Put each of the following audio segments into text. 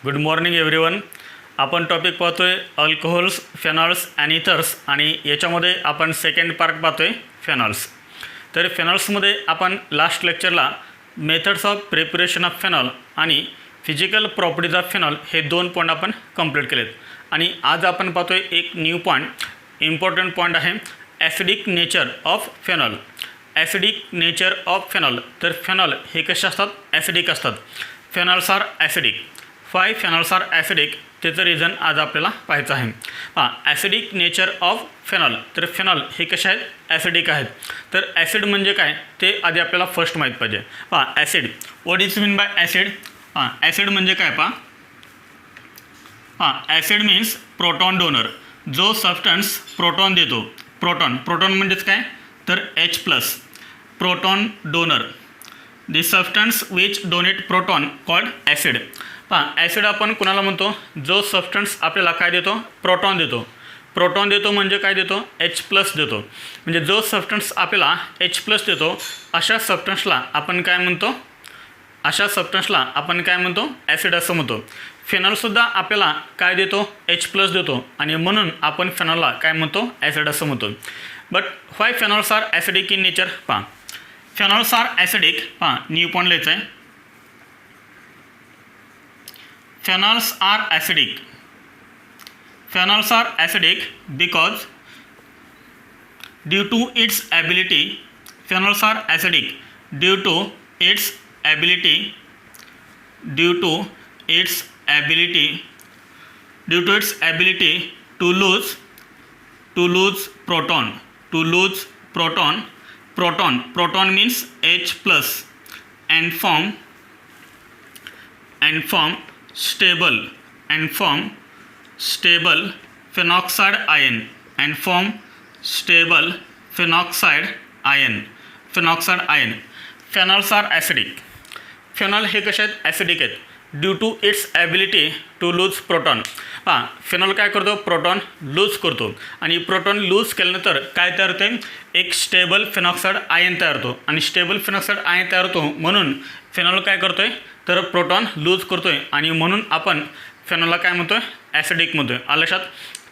Good morning everyone. आपण topic पाहतोय alcohols, फेनॉल्स आणि इथर्स, आणि याच्यामध्ये आपण सेकंड पार्ट पाहतोय फेनॉल्स. तर फेनॉल्समध्ये आपण लास्ट लेक्चरला methods of preparation of phenol आणि फिजिकल प्रॉपर्टीज ऑफ फेनॉल हे 2 पॉईंट आपण कंप्लीट केलेत. आणि आज आपण पाहतोय एक न्यू पॉईंट, इम्पॉर्टंट पॉईंट आहे acidic nature of phenol. Acidic nature of phenol. तर फेनॉल हे कसे असतात? ॲसिडिक असतात. Phenols are acidic. Why phenols are acidic त्याचं रिझन आज आपल्याला पाहायचं आहे. Acidic nature of phenol. तर फेनॉल हे कसे आहेत? ॲसिडिक आहेत. तर ॲसिड म्हणजे काय ते आधी आपल्याला फर्स्ट माहीत पाहिजे. Acid, what is mean by acid? Acid म्हणजे काय? ॲसिड मीन्स प्रोटॉन डोनर, जो सबस्टन्स प्रोटॉन देतो. प्रोटॉन म्हणजेच काय? तर H+, proton donor. The substance which donate proton called acid. Acid आपण कुणाला म्हणतो? जो सबस्टन्स आपल्याला काय देतो? प्रोटॉन देतो. प्रोटॉन देतो म्हणजे काय देतो? H+ देतो. म्हणजे जो सबस्टन्स आपल्याला H+ देतो अशा सबस्टन्सला आपण काय म्हणतो? ॲसिड असं म्हणतो. फेनॉलसुद्धा आपल्याला काय देतो? H+ देतो, आणि म्हणून आपण फेनॉलला काय म्हणतो? ॲसिड असं म्हणतो. But why phenols are acidic in nature? Phenols are acidic. New point लिहायचं आहे. Phenols are acidic. Phenols are acidic because due to its ability, phenols are acidic due to its ability to lose proton. Proton means H+ and form stable phenoxide ion Phenols are acidic. Phenol हे कसे आहेत? Acidic आहेत. Due to its ability to lose proton. Phenol काय करतो? Proton loose करतो, आणि proton loose केल्यानंतर काय तयार होते? एक स्टेबल फेनॉक्साईड आयन तयार होतो, आणि स्टेबल फेनॉक्साईड आयन तयार होतो म्हणून फेनॉल काय करतोय? तर प्रोटॉन लूज करतोय, आणि म्हणून आपण फेनॉलला काय म्हणतोय? ॲसिडिक म्हणतोय. लक्षात.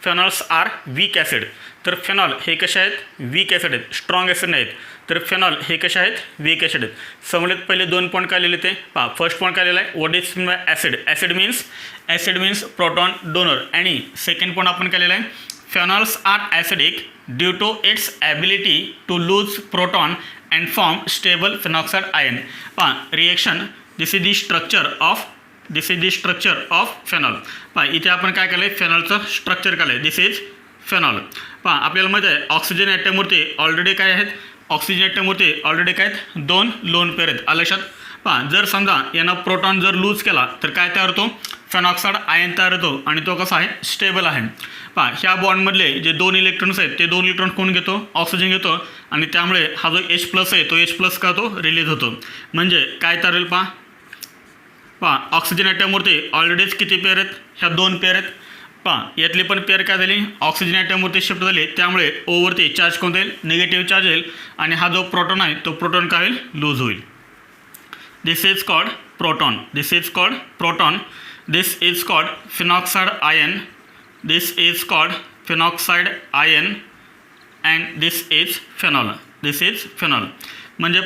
फेनॉल्स आर वीक ॲसिड. तर फेनॉल हे कसे आहेत? वीक ॲसिड आहेत, स्ट्रॉंग ॲसिड नाहीत. तर फेनॉल हे कसे आहेत? वीक ॲसिड आहेत. समजलेत? पहिले 2 पॉईंट काय लिहिले ते? फर्स्ट पॉईंट काय लिहिला आहे? What is mean by acid? Acid means proton donor. आणि सेकंड पॉईंट आपण काय लिहिला आहे? Phenols are acidic due to its ability to lose proton and form stable phenoxide ion. Reaction, this is the structure of phenol. इथे आपण काय केलं आहे? फेनॉलचं स्ट्रक्चर केलं आहे. This is phenol. आपल्याला माहिती आहे ऑक्सिजन ॲटमवरती ऑलरेडी काय आहेत? ऑक्सिजन ॲटमवरती ऑलरेडी काय आहेत? 2 लोन पेअर आहेत. लक्षात. जर समजा यानं प्रोटॉन जर लूज केला तर काय तयार होतो? फेनॉक्साईड आयन तयार होतो, आणि तो कसा आहे? स्टेबल आहे. ह्या बॉन्डमधले जे 2 इलेक्ट्रॉन्स आहेत ते 2 इलेक्ट्रॉन कोण घेतो? ऑक्सिजन घेतो, आणि त्यामुळे हा जो H+ आहे तो H+ का तो रिलीज होतो. म्हणजे काय तयार होईल? ऑक्सिजन ॲटमवरती ऑलरेडीच किती पेअर आहेत? ह्या 2 पेअर आहेत. यातली पण पेअर काय झाली? ऑक्सिजन ॲटमवरती शिफ्ट झाली, त्यामुळे ओवरती चार्ज कोणता येईल? निगेटिव्ह चार्ज येईल, आणि हा जो प्रोटॉन आहे तो प्रोटॉन काय होईल? लूज होईल. This is called proton. This is called phenoxide ion. And this is phenol. म्हणजे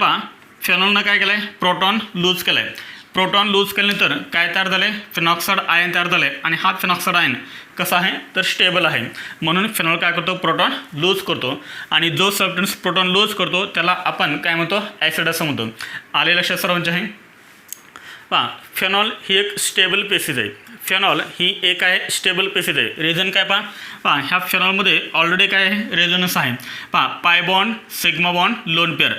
फेनॉलनं काय केलं आहे? प्रोटॉन लूज केलं आहे. प्रोटॉन लूज केल्यानंतर काय तयार झालं आहे? फेनॉक्साईड आयन तयार झालं आहे, आणि हा फेनॉक्साईड आयन कसा आहे? तर स्टेबल आहे. म्हणून फेनॉल काय करतो? प्रोटॉन लूज करतो, आणि जो सबस्टन्स प्रोटॉन लूज करतो त्याला आपण काय म्हणतो? ॲसिड असं म्हणतो. आले लक्षात सर्वांचे आहे? फेनॉल ही एक स्टेबल बेसिस आहे. स्टेबल बेसिस आहे. रिझन काय? ह्या फेनॉलमध्ये ऑलरेडी काय आहे? रेझोनन्स आहे. Pi bond, sigma bond, lone pair.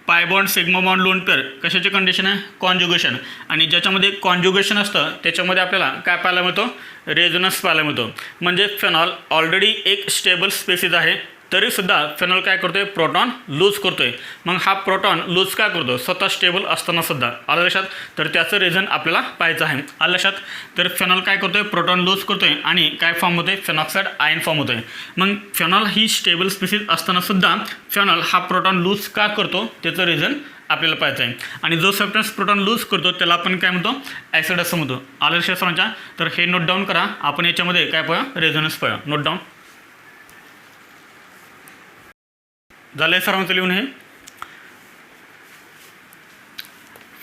Pi bond, sigma bond, lone pair कशाची कंडिशन आहे? कॉन्जुगेशन. आणि ज्याच्यामध्ये कॉन्जुगेशन असतं त्याच्यामध्ये आपल्याला काय पाहायला मिळतो? रेझोनन्स पाहायला मिळतो. म्हणजे फेनॉल ऑलरेडी एक स्टेबल स्पेसिस आहे, तरीसुद्धा फेनॉल काय करतो आहे? प्रोटॉन लूज करतो आहे. मग हा प्रोटॉन लूज का करतो? स्वतः स्टेबल असतानासुद्धा. आलं लक्षात? तर त्याचं रिझन आपल्याला पाहायचं आहे. आलं लक्षात? तर फेनॉल काय करतो आहे? प्रोटॉन लूज करतो आहे, आणि काय फॉर्म होतो आहे? फेनॉक्साईड आयन फॉर्म होतो आहे. मग फेनॉल ही स्टेबल स्पेसिस असतानासुद्धा फेनॉल हा प्रोटॉन लूज का करतो? त्याचं रिझन आपल्याला पाहायचं आहे. आणि जो सबस्टन्स प्रोटॉन लूज करतो त्याला आपण काय म्हणतो, ॲसिड असं म्हणतो. आलं लक्षात सर्वांच्या. तर हे नोट डाऊन करा. आपण याच्यामध्ये काय पाहूया, रेझोनन्स पाहूया. नोट डाऊन झालं आहे सर्वांचं लिहून. हे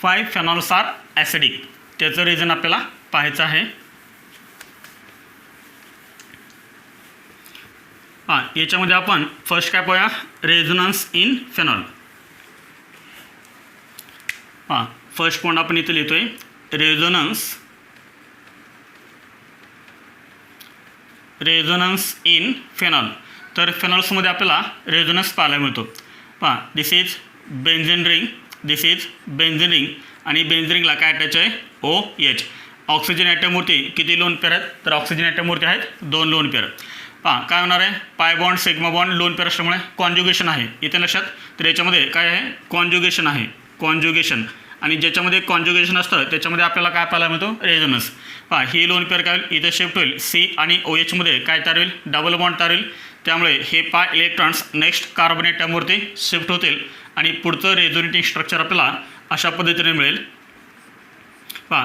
5 फेनॉल्स आर ॲसिडिक, त्याचं रिझन आपल्याला पाहायचं आहे. याच्यामध्ये आपण फर्स्ट काय पाहूया, resonance in phenol. First point आपण इथे लिहितोय, रेझोनन्स इन फेनॉल. तर फेनॉल्समध्ये आपल्याला रेझोनन्स पाहायला मिळतो. This is benzene ring, this is benzene ring, आणि बेन्झीन रिंगला काय अटॅच आहे, OH. ऑक्सिजन ॲटमवरती किती लोन पेअर आहेत, तर ऑक्सिजन ॲटमवरती आहेत 2 लोन पेअर. काय होणार आहे, pi bond sigma bond lone pair असल्यामुळे कॉन्ज्युगेशन आहे इथे लक्षात. तर याच्यामध्ये काय आहे, कॉन्ज्युगेशन आहे, कॉन्ज्युगेशन. आणि ज्याच्यामध्ये कॉन्ज्युगेशन असतं त्याच्यामध्ये आपल्याला काय पाहायला मिळतो, रेझोनन्स. ही लोन पेअर काय होईल, इथे शिफ्ट होईल. C आणि OH मध्ये काय तयार होईल, डबल बॉन्ड तयार होईल. त्यामुळे हे पाय इलेक्ट्रॉन्स नेक्स्ट कार्बन ॲटमवरती शिफ्ट होतील आणि पुढचं रेझोनेटिंग स्ट्रक्चर आपल्याला अशा पद्धतीने मिळेल.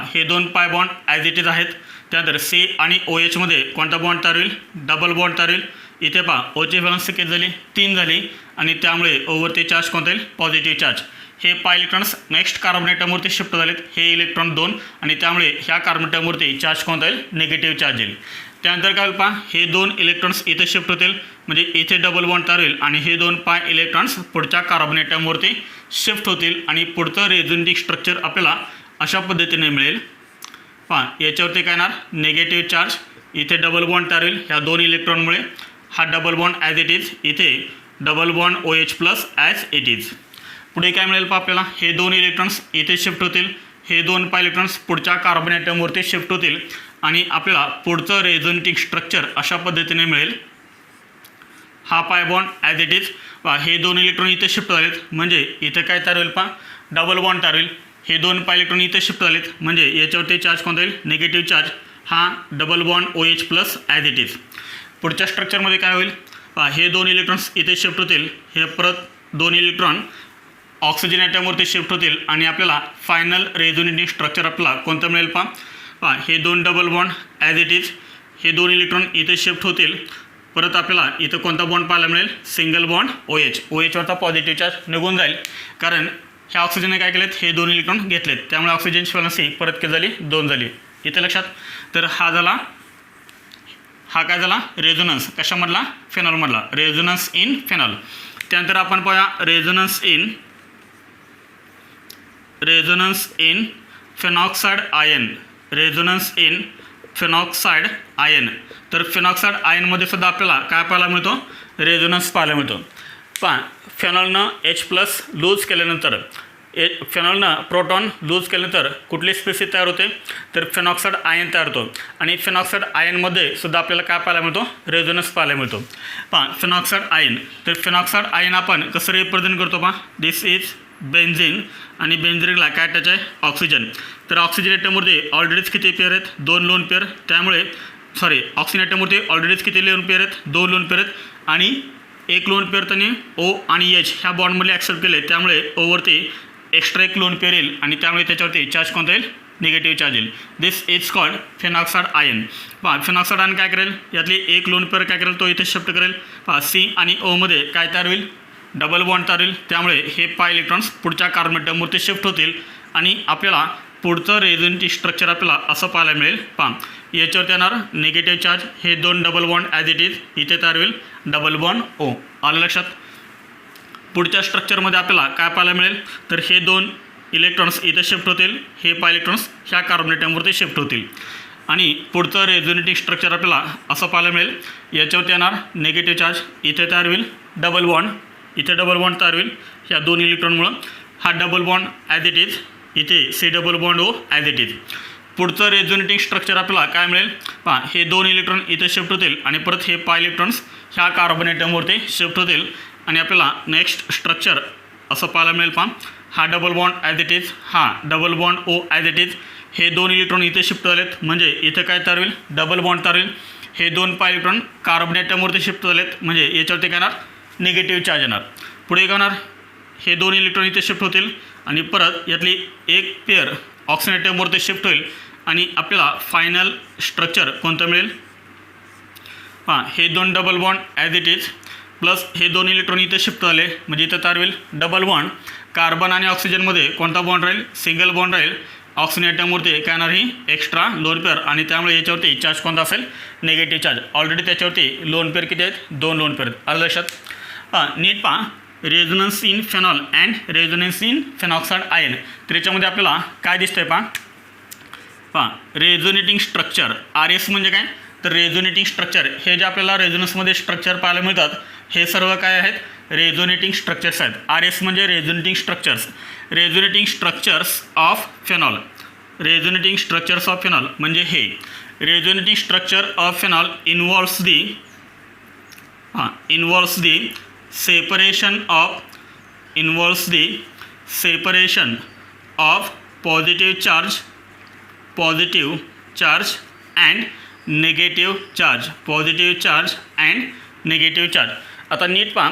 हे 2 pi bond as it is आहेत. त्यानंतर C आणि OH मध्ये कोणता बॉन्ड तयार होईल, डबल बॉन्ड तयार होईल. इथे ओची व्हॅलन्सी किती झाली, 3 झाली, आणि त्यामुळे ओवरती चार्ज कोणता येईल, पॉझिटिव्ह चार्ज. हे पाय इलेक्ट्रॉन्स नेक्स्ट कार्बन ॲटमवरती शिफ्ट झालेत, हे इलेक्ट्रॉन 2, आणि त्यामुळे ह्या कार्बन ॲटमवरती चार्ज कोणता येईल, निगेटिव्ह चार्ज येईल. त्यानंतर काय होईल, हे 2 इलेक्ट्रॉन्स इथे शिफ्ट होतील, म्हणजे इथे डबल बॉन्ड तयार होईल, आणि हे 2 पाय इलेक्ट्रॉन्स पुढच्या कार्बन ॲटमवरती शिफ्ट होतील, आणि पुढचं रेझोनेटिंग स्ट्रक्चर आपल्याला अशा पद्धतीने मिळेल. याच्यावरती काय येणार, निगेटिव्ह चार्ज. इथे डबल बॉन्ड तयार होईल ह्या 2 इलेक्ट्रॉनमुळे. हा double bond as it is, इथे double bond OH plus as it is. पुढे काय मिळेल आपल्याला, हे 2 इलेक्ट्रॉन्स इथे शिफ्ट होतील, हे 2 पाय इलेक्ट्रॉन्स पुढच्या कार्बन ॲटमवरती शिफ्ट होतील, आणि आपल्याला पुढचं रेझोनेटिंग स्ट्रक्चर अशा पद्धतीने मिळेल. हा pi bond as it is. हे 2 इलेक्ट्रॉन इथे शिफ्ट झालेत, म्हणजे इथे काय तयार होईल, डबल बॉन्ड तयार होईल. हे 2 पाय इलेक्ट्रॉन इथे शिफ्ट झालेत, म्हणजे याच्यावरती चार्ज कोणता येईल, निगेटिव्ह चार्ज. हा double bond OH plus as it is. पुढच्या स्ट्रक्चरमध्ये काय होईल, हे 2 इलेक्ट्रॉन्स इथे शिफ्ट होतील, हे परत 2 इलेक्ट्रॉन ऑक्सिजन ॲटमवरती शिफ्ट होतील, आणि आपल्याला फायनल रेझोनेटिंग स्ट्रक्चर आपल्याला कोणतं मिळेल, हे 2 double bond as it is. हे 2 इलेक्ट्रॉन इथे शिफ्ट होतील, परत आपल्याला इथं कोणता बॉन्ड पाहायला मिळेल, सिंगल बॉन्ड OH. OHवरचा पॉझिटिव्ह चार्ज निघून जाईल, कारण ह्या ऑक्सिजनने काय केलेत, हे 2 इलेक्ट्रॉन घेतलेत, त्यामुळे ऑक्सिजनची व्हॅलन्सी परत किती झाली, 2 झाली इथे लक्षात. तर हा काय झाला, रेझोनन्स कशामधला, फेनॉलमधला, रेझोनन्स इन फेनॉल. त्यानंतर आपण पाहूया resonance in phenoxide ion. Resonance in phenoxide ion. तर फेनॉक्साइड आयनमध्ये सुद्धा आपल्याला काय पाहायला मिळतो, रेझोनन्स पाहायला मिळतो. फेनॉलनं H+ लूज केल्यानंतर, फेनॉलनं प्रोटॉन लूज केल्यानंतर कुठली स्पेसिस तयार होते, तर फेनॉक्साइड आयन तयार होतो. आणि फेनॉक्साइड आयनमध्ये सुद्धा आपल्याला काय पाहायला मिळतो, रेझोनन्स पाहायला मिळतो. Phenoxide ion. तर फेनॉक्साइड आयन आपण कसं रिप्रेझेंट करतो, दिस इज बेन्झीन, आणि बेन्झीनला काय अटॅच आहे, ऑक्सिजन. तर ऑक्सिजन ॲटममध्ये ऑलरेडीच किती पेअर आहेत, 2 लोन पेअर. त्यामुळे ऑक्सिजन ॲटममध्ये ऑलरेडीच किती लोन पेअर आहेत, 2 लोन पेअर आहेत, आणि 1 लोन पेअर त्यांनी O आणि H ह्या बॉन्डमध्ये ॲक्सेप्ट केले, त्यामुळे ओवरती एक्स्ट्रा 1 लोन पेअर येईल, आणि त्यामुळे त्याच्यावरती चार्ज कोणता येईल, निगेटिव्ह चार्ज येईल. This is called phenoxide ion. Phenoxide ion काय करेल, यातली 1 लोन पेअर काय करेल, तो इथे शिफ्ट करेल. C आणि O मध्ये काय तयार होईल, डबल बॉन्ड तयार होईल. त्यामुळे हे पाय इलेक्ट्रॉन्स पुढच्या कार्बन ॲटमवरती शिफ्ट होतील, आणि आपल्याला पुढचं रेझोनेटिंग स्ट्रक्चर आपल्याला असं पाहायला मिळेल. याच्यावरती येणार निगेटिव्ह चार्ज. हे 2 double bond as it is इथे तयार होईल, डबल बॉन्ड O. आलं लक्षात. पुढच्या स्ट्रक्चरमध्ये आपल्याला काय पाहायला मिळेल, तर हे 2 इलेक्ट्रॉन्स इथे शिफ्ट होतील, हे पाय इलेक्ट्रॉन्स ह्या कार्बन ॲटमवरती शिफ्ट होतील, आणि पुढचं रेझोनेटिंग स्ट्रक्चर आपल्याला असं पाहायला मिळेल. याच्यावरती येणार निगेटिव्ह चार्ज, इथे तयार होईल डबल बॉन्ड, इथे डबल बॉन्ड तयार होईल ह्या 2 इलेक्ट्रॉनमुळं. हा double bond as it is, इथे C double bond O as it is. पुढचं रेझोनेटिंग स्ट्रक्चर आपल्याला काय मिळेल, हे 2 इलेक्ट्रॉन इथे शिफ्ट होतील, आणि परत हे पाय इलेक्ट्रॉन्स ह्या कार्बन ॲटमवरती शिफ्ट होतील, आणि आपल्याला नेक्स्ट स्ट्रक्चर असं पाहायला मिळेल. हा double bond as it is, हा double bond O as it is. हे 2 इलेक्ट्रॉन इथे शिफ्ट झालेत, म्हणजे इथे काय तयार होईल, डबल बॉन्ड तयार होईल. हे 2 पाय इलेक्ट्रॉन कार्बन ॲटमवरती शिफ्ट झालेत, म्हणजे याच्यावरती काय येणार, निगेटिव्ह चार्ज येणार. पुढे काय होणार, हे 2 इलेक्ट्रॉन इथे शिफ्ट होतील, आणि परत यातली एक पेअर ऑक्सिजन ॲटमवरती शिफ्ट होईल आणि आपल्याला फायनल स्ट्रक्चर कोणतं मिळेल? हां, हे 2 double bond as it is plus हे 2 इलेक्ट्रॉन इथे शिफ्ट झाले म्हणजे इथं तयार होईल डबल बॉन्ड. कार्बन आणि ऑक्सिजनमध्ये कोणता बॉन्ड राहील? सिंगल बॉन्ड राहील. ऑक्सिजन ॲटमवरती काय येणार ही एक्स्ट्रा लोन पेअर आणि त्यामुळे याच्यावरती चार्ज कोणता असेल? Negative charge. ऑलरेडी त्याच्यावरती लोन पेअर किती आहेत? 2 लोन पेअर आहेत. आलं लक्षात? नीट पहा, resonance in phenol and resonance in phenoxide ion. तर याच्यामध्ये आपल्याला काय दिसतंय पहा, रेझोनेटिंग स्ट्रक्चर RS म्हणजे काय? तर रेझोनेटिंग स्ट्रक्चर हे जे आपल्याला रेझोनन्समध्ये स्ट्रक्चर पाहायला मिळतात हे सर्व काय आहेत? रेझोनेटिंग स्ट्रक्चर्स आहेत. RS म्हणजे resonating structures. Resonating structures of phenol. Resonating structures of phenol म्हणजे हे resonating structure of phenol involves the separation of positive charge and negative charge. आता नीट पहा,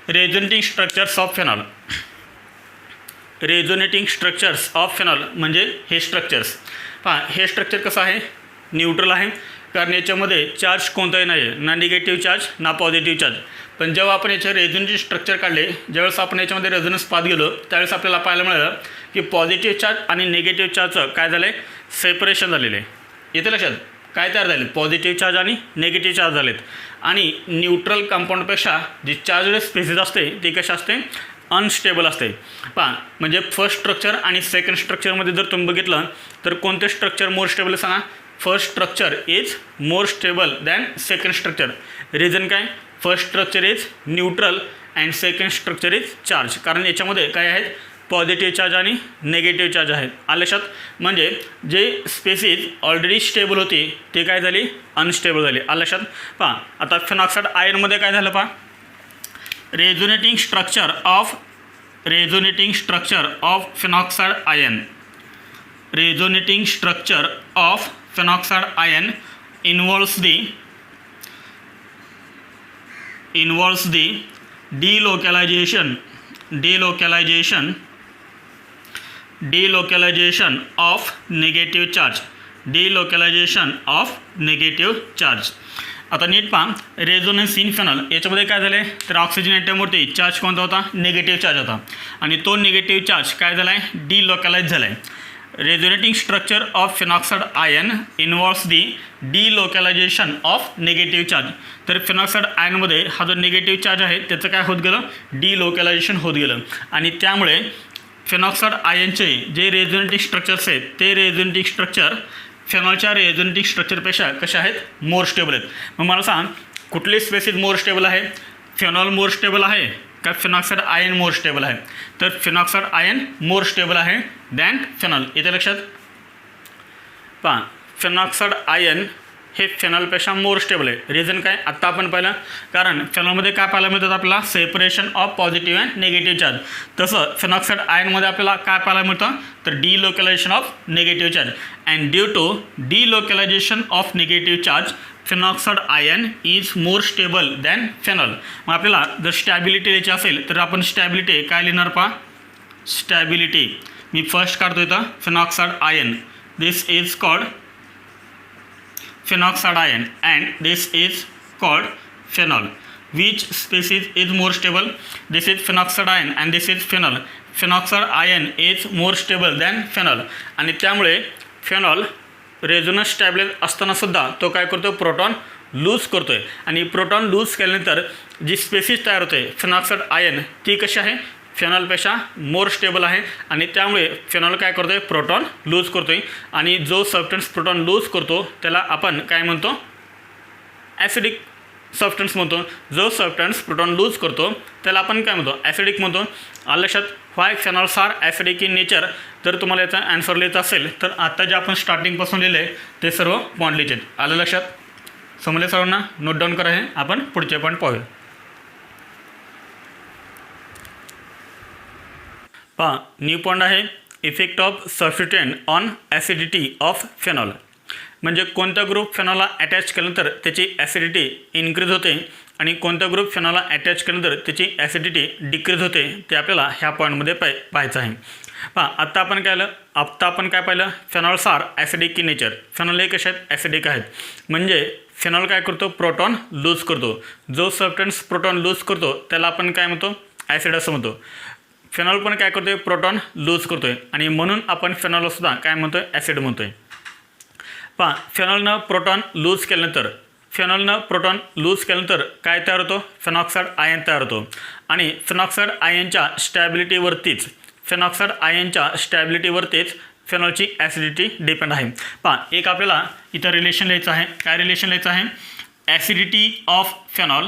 रेझोनेटिंग स्ट्रक्चर्स ऑफ फेनॉल म्हणजे हे स्ट्रक्चर्स. पहा, हे स्ट्रक्चर कसं आहे? न्यूट्रल आहे, कारण याच्यामध्ये चार्ज कोणताही नाही आहे, ना निगेटिव्ह चार्ज ना पॉझिटिव्ह चार्ज. पण जेव्हा आपण याचे रेझोनेटिव्ह स्ट्रक्चर काढले, ज्यावेळेस आपण याच्यामध्ये रेझोनन्स पाहत गेलो त्यावेळेस आपल्याला पाहायला मिळालं की पॉझिटिव्ह चार्ज आणि निगेटिव्ह चार्जचं काय झालं आहे? सेपरेशन झालेलं आहे. येते लक्षात? काय तयार झाले? पॉझिटिव्ह चार्ज आणि निगेटिव्ह चार्ज झालेत. आणि न्यूट्रल कंपाऊंडपेक्षा जी चार्ज स्पेसिस असते ती कशी असते? अनस्टेबल असते. पहा, म्हणजे फर्स्ट स्ट्रक्चर आणि सेकंड स्ट्रक्चरमध्ये जर तुम्ही बघितलं तर कोणते स्ट्रक्चर मोर स्टेबल सांगा? First structure is more stable than second structure. Reason काय? First structure is neutral and second structure is charge. कारण याच्यामध्ये काय आहेत? पॉझिटिव्ह चार्ज आणि निगेटिव्ह चार्ज आहेत. आलं लक्षात? म्हणजे जे स्पेसिस ऑलरेडी स्टेबल होती ते काय झाली? अनस्टेबल झाली. आलं लक्षात? पहा, आता फेनॉक्साइड आयनमध्ये काय झालं पहा, resonating structure of phenoxide ion involves the delocalization of negative charge. आता नीट पहा, रेझोनन्स इन फेनॉल याच्यामध्ये काय झालं आहे? तर ऑक्सिजन ॲटमवरती चार्ज कोणता होता? निगेटिव्ह चार्ज होता आणि तो निगेटिव्ह चार्ज काय झाला आहे? डिलोकलाइज झाला आहे. Resonating structure of phenoxide ion involves the delocalization of negative charge. तर फेनॉक्साइड आयनमध्ये हा जो निगेटिव्ह चार्ज आहे त्याचं काय होत गेलं? डिलोकलायझेशन होत गेलं आणि त्यामुळे फेनॉक्साइड आयनचे जे रेझोनेटिंग स्ट्रक्चर्स आहेत ते रेझोनेटिंग स्ट्रक्चर फेनॉलच्या रेझोनेटिंग स्ट्रक्चरपेक्षा कशा आहेत? मोर स्टेबल आहेत. मग मला सांग, कुठली स्पेसिस मोर स्टेबल आहे? फेनॉल मोर स्टेबल आहे का फेनॉक्साइड आयन मोर स्टेबल आहे? तर फेनॉक्साइड आयन मोर स्टेबल आहे दॅन फेनॉल. येते लक्षात? पहा, फेनॉक्साइड आयन हे फेनॉलपेक्षा मोर स्टेबल आहे. रिझन काय? आत्ता आपण पाहिलं, कारण फेनॉलमध्ये काय पाहायला मिळतात आपल्याला? Separation of positive and negative charge. तसं फेनॉक्साइड आयनमध्ये आपल्याला काय पाहायला मिळतं? तर delocalization of negative charge. And due to delocalization of negative charge phenoxide ion is more stable than phenol. मग आपल्याला जर स्टॅबिलिटी द्यायची असेल तर आपण स्टॅबिलिटी काय लिहिणार? पहा, स्टॅबिलिटी मी फर्स्ट काढतो इथं phenoxide ion. This is called phenoxide ion and this is called phenol. Which species is more stable? This is phenoxide ion and this is phenol. Phenoxide ion is more stable than phenol आणि त्यामुळे phenol resonance स्टॅबिलाइज असतानासुद्धा तो काय करतो? Proton loose करतो आहे. आणि proton loose केल्यानंतर जी स्पेसिस तयार होते फेनॉक्साइड आयन ती कशी आहे? फेनॉलपेक्षा मोर स्टेबल आहे आणि त्यामुळे फेनॉल काय करतो आहे? प्रोटॉन लूज करतो आहे. आणि जो सबस्टन्स प्रोटॉन लूज करतो त्याला आपण काय म्हणतो? ॲसिडिक सबस्टन्स म्हणतो. जो सबस्टन्स प्रोटॉन लूज करतो त्याला आपण काय म्हणतो? ॲसिडिक म्हणतो. आलं लक्षात? व्हाय phenols are acidic in nature. जर तुम्हाला याचा ॲन्सर लिहायचा असेल तर आता जे आपण स्टार्टिंगपासून लिहिले आहे ते सर्व पॉईंट लिहायचे आहेत. आलं लक्षात? समजले सर्वांना? नोट डाऊन करा. हे आपण पुढचे पॉईंट पाहूया. पहा, न्यू पॉईंट आहे effect of substituent on acidity of phenol. म्हणजे कोणता ग्रुप फेनॉलला अटॅच केल्यानंतर त्याची ॲसिडिटी इन्क्रीज होते आणि कोणता ग्रुप फेनॉलला अटॅच केल्यानंतर त्याची ॲसिडिटी डिक्रीज होते ते आपल्याला ह्या पॉईंटमध्ये पाहायचं आहे. पहा आत्ता आपण काय पाहिलं, phenols are acidic in nature. Phenol हे कसे आहेत, ॲसिडिक आहेत. म्हणजे फेनॉल काय करतो, प्रोटॉन लूज करतो. जो सबस्टन्स प्रोटॉन लूज करतो त्याला आपण काय म्हणतो, ॲसिड असं म्हणतो. फेनॉल पण काय करतोय, प्रोटॉन लूज करतोय आणि म्हणून आपण फेनॉलसुद्धा काय म्हणतोय, ॲसिड म्हणतोय. पहा फेनॉलनं प्रोटॉन लूज केल्यानंतर काय तयार होतो, फेनॉक्साईड आयन तयार होतो. आणि फेनॉक्साईड आयनच्या स्टॅबिलिटीवरतीच फेनॉलची ॲसिडिटी डिपेंड आहे. पहा एक आपल्याला इथं रिलेशन लिहायचं आहे. काय रिलेशन लिहायचं आहे, ॲसिडिटी ऑफ फेनॉल.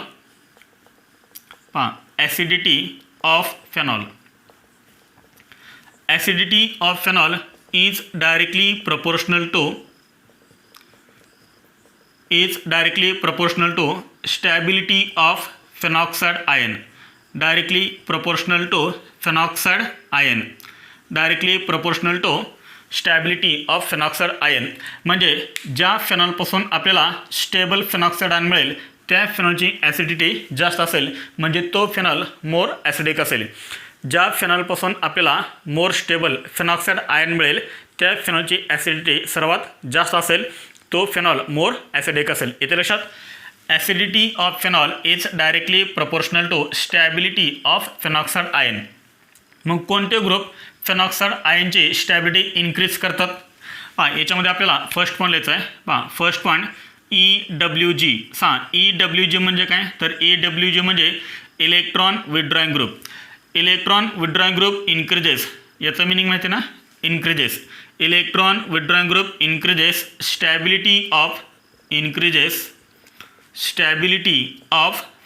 पहा acidity of phenol is directly proportional to stability of phenoxide ion. Directly proportional to stability of phenoxide ion. म्हणजे ज्या फेनॉलपासून आपल्याला स्टेबल फेनॉक्साईड आयन मिळेल त्या फेनॉलची ॲसिडिटी जास्त असेल, म्हणजे तो फेनॉल मोर ॲसिडिक असेल. ज्या फेनॉलपासून आपल्याला मोर स्टेबल फेनॉक्साईड आयन मिळेल त्या फेनॉलची ॲसिडिटी सर्वात जास्त असेल, तो फेनॉल मोर ॲसिडिक असेल. इथे लक्षात, acidity of phenol is directly proportional to stability of phenoxide ion. मग कोणते ग्रुप फेनॉक्साईड आयनची स्टॅबिलिटी इन्क्रीज करतात? पहा याच्यामध्ये आपल्याला फर्स्ट पॉईंट लिहायचं आहे. पहा फर्स्ट पॉईंट EWG. EWG म्हणजे काय, तर EWG म्हणजे electron withdrawing group. Electron withdrawing group increases, याचं मिनिंग माहिती आहे ना, increases. Electron withdrawing group increases stability of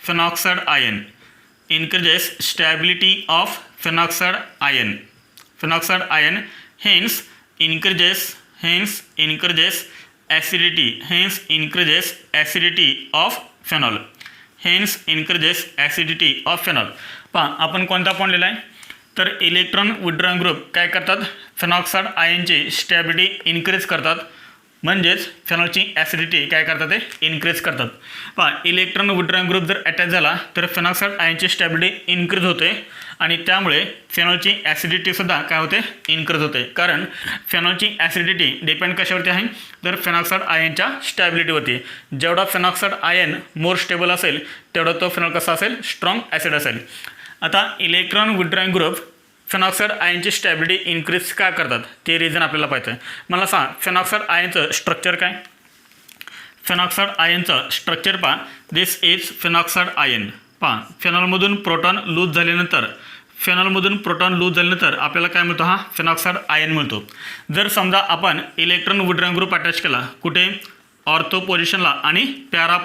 phenoxide ion. Hence increases acidity of phenol. पहा आपण कोणता पॉईंट लिहिला आहे, तर इलेक्ट्रॉन विथड्रॉइंग ग्रुप काय करतात, फेनॉक्साईड आयनची स्टॅबिलिटी इन्क्रीज करतात. म्हणजेच फेनॉलची ॲसिडिटी काय करतात, ते इन्क्रीज करतात. पहा इलेक्ट्रॉन विथड्रॉइंग ग्रुप जर अटॅच झाला तर फेनॉक्साईड आयनची स्टॅबिलिटी इन्क्रीज होते आणि त्यामुळे फेनॉलची ॲसिडिटीसुद्धा काय होते, इन्क्रीज होते. कारण फेनॉलची ॲसिडिटी डिपेंड कशावरती आहे, तर फेनॉक्साईड आयनच्या स्टॅबिलिटीवरती. जेवढा फेनॉक्साईड आयन मोर स्टेबल असेल तेवढा तो फेनॉल कसा असेल, स्ट्रॉंग ॲसिड असेल. आता इलेक्ट्रॉन विथड्रॉइंग ग्रुप फेनॉक्साईड आयनची स्टॅबिलिटी इन्क्रीज का करतात ते रिझन आपल्याला पाहिजे. मला सांग फेनॉक्साईड आयनचं स्ट्रक्चर काय. फेनॉक्साईड आयनचं स्ट्रक्चर पहा, दिस इज फेनॉक्साईड आयन. पहा फेनॉलमधून प्रोटॉन लूज झाल्यानंतर आपल्याला काय मिळतो, हा फेनॉक्साईड आयन मिळतो. जर समजा आपण इलेक्ट्रॉन विथड्रॉइंग ग्रुप अटॅच केला कुठे, ऑर्थो पोझिशनला आणि पॅरा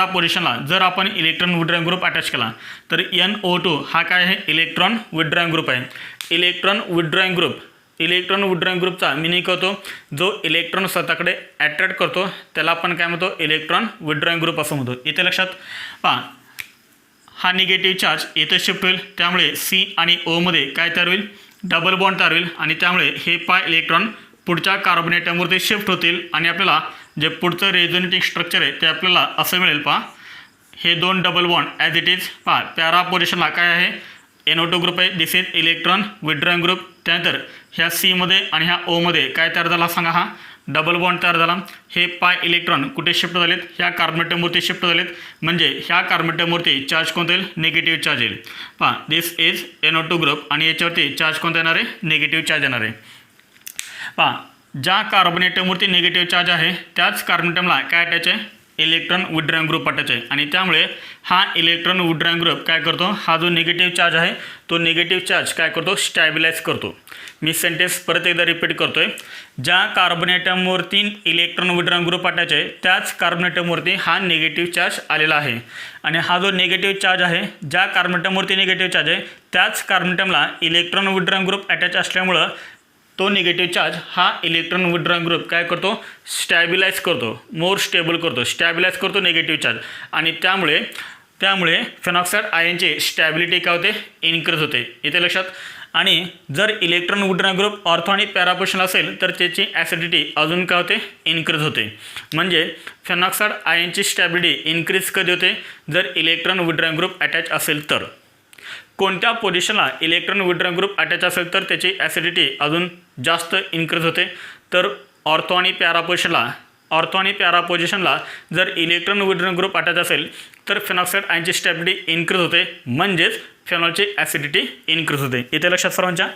पोझिशनला, जर आपण इलेक्ट्रॉन विथड्रॉइंग ग्रुप अटॅच केला तर NO2 हा काय आहे, इलेक्ट्रॉन विथड्रॉइंग ग्रुप आहे. इलेक्ट्रॉन विथड्रॉइंग ग्रुपचा मिनिंग होतो जो इलेक्ट्रॉन स्वतःकडे अट्रॅक्ट करतो त्याला आपण काय म्हणतो, इलेक्ट्रॉन विथड्रॉइंग ग्रुप असं म्हणतो. इथे लक्षात पहा, हा निगेटिव्ह चार्ज इथे शिफ्ट होईल, त्यामुळे C आणि O मध्ये काय तयार होईल, डबल बॉन्ड तयार होईल आणि त्यामुळे हे पाय इलेक्ट्रॉन पुढच्या कार्बन ॲटमवरती शिफ्ट होतील आणि आपल्याला जे पुढचं रेझोनेटिंग स्ट्रक्चर आहे ते आपल्याला असं मिळेल. पहा हे दोन double bond as it is. पहा पॅरा पोझिशनला काय आहे, NO2 ग्रुप आहे, this is electron withdrawing group. त्यानंतर ह्या C मध्ये आणि ह्या O मध्ये काय तयार झाला सांगा, हा डबल बॉन्ड तयार झाला. हे पाय इलेक्ट्रॉन कुठे शिफ्ट झालेत, ह्या कार्बन ॲटमवरती शिफ्ट झालेत. म्हणजे ह्या कार्बन ॲटमवरती चार्ज कोणता येईल, निगेटिव्ह चार्ज येईल. पहा दिस इज NO2 ग्रुप आणि याच्यावरती चार्ज कोणता येणार आहे, निगेटिव्ह चार्ज येणार आहे. पहा ज्या कार्बन ॲटमवरती निगेटिव्ह चार्ज आहे त्याच कार्बन ॲटमला काय अटॅच आहे, इलेक्ट्रॉन विथड्रॉइंग ग्रुप अटॅच आहे आणि त्यामुळे हा इलेक्ट्रॉन विथड्रॉइंग ग्रुप काय करतो, हा जो निगेटिव्ह चार्ज आहे तो निगेटिव्ह चार्ज काय करतो, स्टॅबिलाइज करतो. मी सेंटेन्स परत एकदा रिपीट करतोय. ज्या कार्बन ॲटमवरती इलेक्ट्रॉन विथड्रॉइंग ग्रुप अटॅच आहे त्याच कार्बन ॲटमवरती हा निगेटिव्ह चार्ज आलेला आहे आणि हा जो निगेटिव्ह चार्ज आहे, ज्या कार्बन ॲटमवरती निगेटिव्ह चार्ज आहे त्याच कार्बन ॲटमला इलेक्ट्रॉन विथड्रॉइंग ग्रुप अटॅच असल्यामुळं तो निगेटिव्ह चार्ज हा इलेक्ट्रॉन विथड्रॉइंग ग्रुप काय करतो, स्टॅबिलाइज करतो, मोर स्टेबल करतो, स्टॅबिलाइज करतो निगेटिव्ह चार्ज आणि त्यामुळे फेनॉक्साईड आयनची स्टॅबिलिटी काय होते, इन्क्रीज होते. इथे लक्षात. आणि जर इलेक्ट्रॉन विथड्रॉइंग ग्रुप ऑर्थो आणि पॅरा पोझिशनला असेल तर त्याची ॲसिडिटी अजून काय होते, इन्क्रीज होते. म्हणजे फेनॉक्साईड आयनची स्टॅबिलिटी इन्क्रीज कधी होते, जर इलेक्ट्रॉन विथड्रॉइंग ग्रुप अटॅच असेल तर. कोणत्या पोझिशनला इलेक्ट्रॉन विड्रॉइंग ग्रुप अटॅच असेल तर त्याची ॲसिडिटी अजून जास्त इन्क्रीज होते, तर ऑर्थो आणि पॅरा पोझिशनला जर इलेक्ट्रॉन विड्रॉइंग ग्रुप अटॅच असेल तर फेनॉक्साईड आयनची स्टॅबिलिटी इन्क्रीज होते, म्हणजेच फेनॉलची ॲसिडिटी इन्क्रीज होते. इथे लक्षात सर्वांच्या.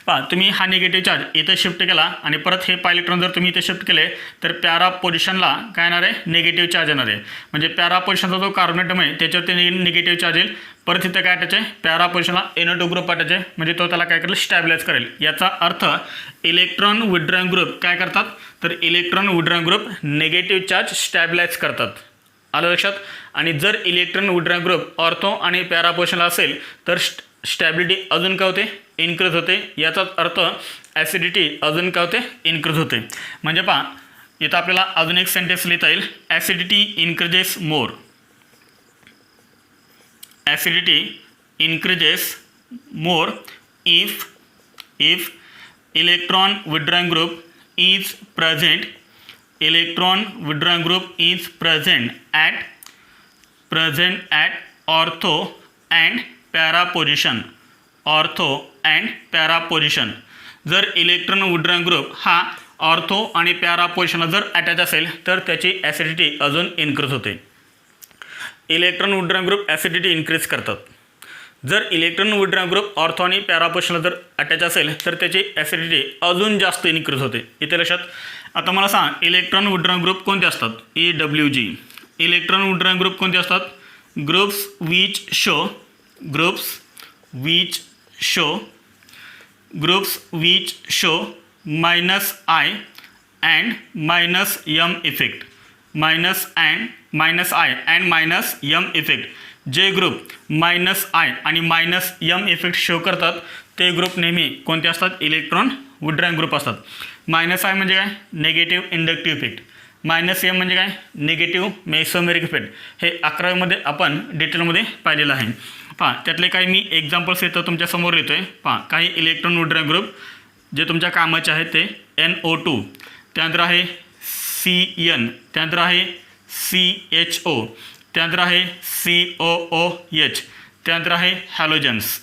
पहा, तुम्ही हा निगेटिव्ह चार्ज इथे शिफ्ट केला आणि परत हे पाय इलेक्ट्रॉन जर तुम्ही इथे शिफ्ट केले तर पॅरा पोझिशनला काय येणार आहे, निगेटिव्ह चार्ज येणार आहे. म्हणजे पॅरा पोझिशनचा जो कार्बन ॲटम आहे त्याच्यावरती निगेटिव्ह चार्ज येईल. परत इथे काय अटॅच आहे, पॅरा पोझिशनला NO2 ग्रुप अटॅच आहे, म्हणजे तो त्याला काय करेल, स्टॅबिलाइज करेल. याचा अर्थ इलेक्ट्रॉन विड्रॉइंग ग्रुप काय करतात, तर electron withdrawing group negative charge stabilize करतात. आलं लक्षात. आणि जर इलेक्ट्रॉन विड्रॉइंग ग्रुप ऑर्थो आणि पॅरा पोझिशनला असेल तर स्टॅबिलिटी अजून काय होते, इन्क्रीज होते. याचाच अर्थ ॲसिडिटी अजून काय होते, इन्क्रीज होते. म्हणजे पहा, इथं आपल्याला अजून एक सेंटेन्स लिहिता येईल, acidity increases more. Acidity increases more if electron withdrawing group is present. Electron withdrawing group is present at ortho and para position. Ortho and para position. जर इलेक्ट्रॉन विड्रॉइंग ग्रुप हा ऑर्थो आणि para पोझिशनला जर attach असेल तर त्याची acidity अजून increase होते. Electron withdrawing group acidity increase करतात. जर इलेक्ट्रॉन विड्रॉइंग ग्रुप ऑर्थो आणि पॅरा पोझिशनला जर अटॅच असेल तर त्याची ॲसिडिटी अजून जास्त इन्क्रीज होते. इथे लक्षात. आता मला सांग, इलेक्ट्रॉन विड्रॉइंग ग्रुप कोणते असतात, EWG. इलेक्ट्रॉन विड्रॉइंग ग्रुप कोणते असतात, groups which show -I and -M effect. -I and -M effect. जे ग्रुप -I आणि -M इफेक्ट शो करतात ते ग्रुप नेहमी कोणते असतात, इलेक्ट्रॉन विड्रॉइंग ग्रुप असतात. -I म्हणजे काय, निगेटिव्ह इंडक्टिव्ह इफेक्ट. -M म्हणजे काय, निगेटिव्ह मेसोमेरिक इफेक्ट. हे 11वीमध्ये आपण डिटेलमध्ये पाहिलेलं आहे. पहा, त्यातले काही मी एक्झाम्पल्स इथं तुमच्यासमोर लिहितो आहे. पहा, काही इलेक्ट्रॉन विड्रॉइंग ग्रुप जे तुमच्या कामाचे आहेत ते NO2, त्यानंतर आहे CN, त्यानंतर आहे CHO, त्यानंतर आहे COOH, त्यानंतर आहे हॅलोजन्स.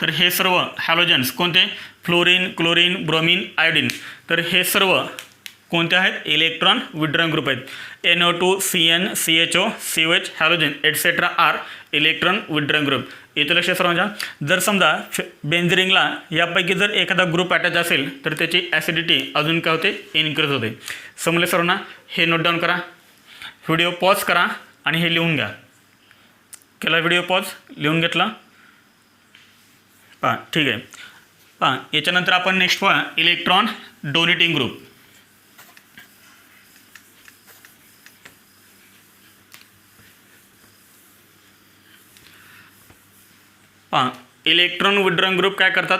तर हे सर्व हॅलोजन्स कोणते, फ्लोरीन, क्लोरीन, ब्रोमीन, आयोडीन. तर हे सर्व कोणते आहेत, इलेक्ट्रॉन विड्रॉइंग ग्रुप आहेत. NO2, CN, CHO, COH, halogen etcetera are electron withdrawing group. इथे लक्ष सर्वांच्या. जर समजा बेन्झिनला यापैकी जर एखादा ग्रुप अटॅच असेल तर त्याची ॲसिडिटी अजून काय होते, इन्क्रीज होते. समजले सर्वांना. हे नोट डाऊन करा, व्हिडिओ पॉज करा आणि हे लिहून घ्या. केला व्हिडिओ पॉज, लिहून घेतला. पहा, ठीक आहे. पहा, याच्यानंतर आपण नेक्स्ट पहा, इलेक्ट्रॉन डोनेटिंग ग्रुप. पहा, इलेक्ट्रॉन विड्रॉइंग ग्रुप काय करतात,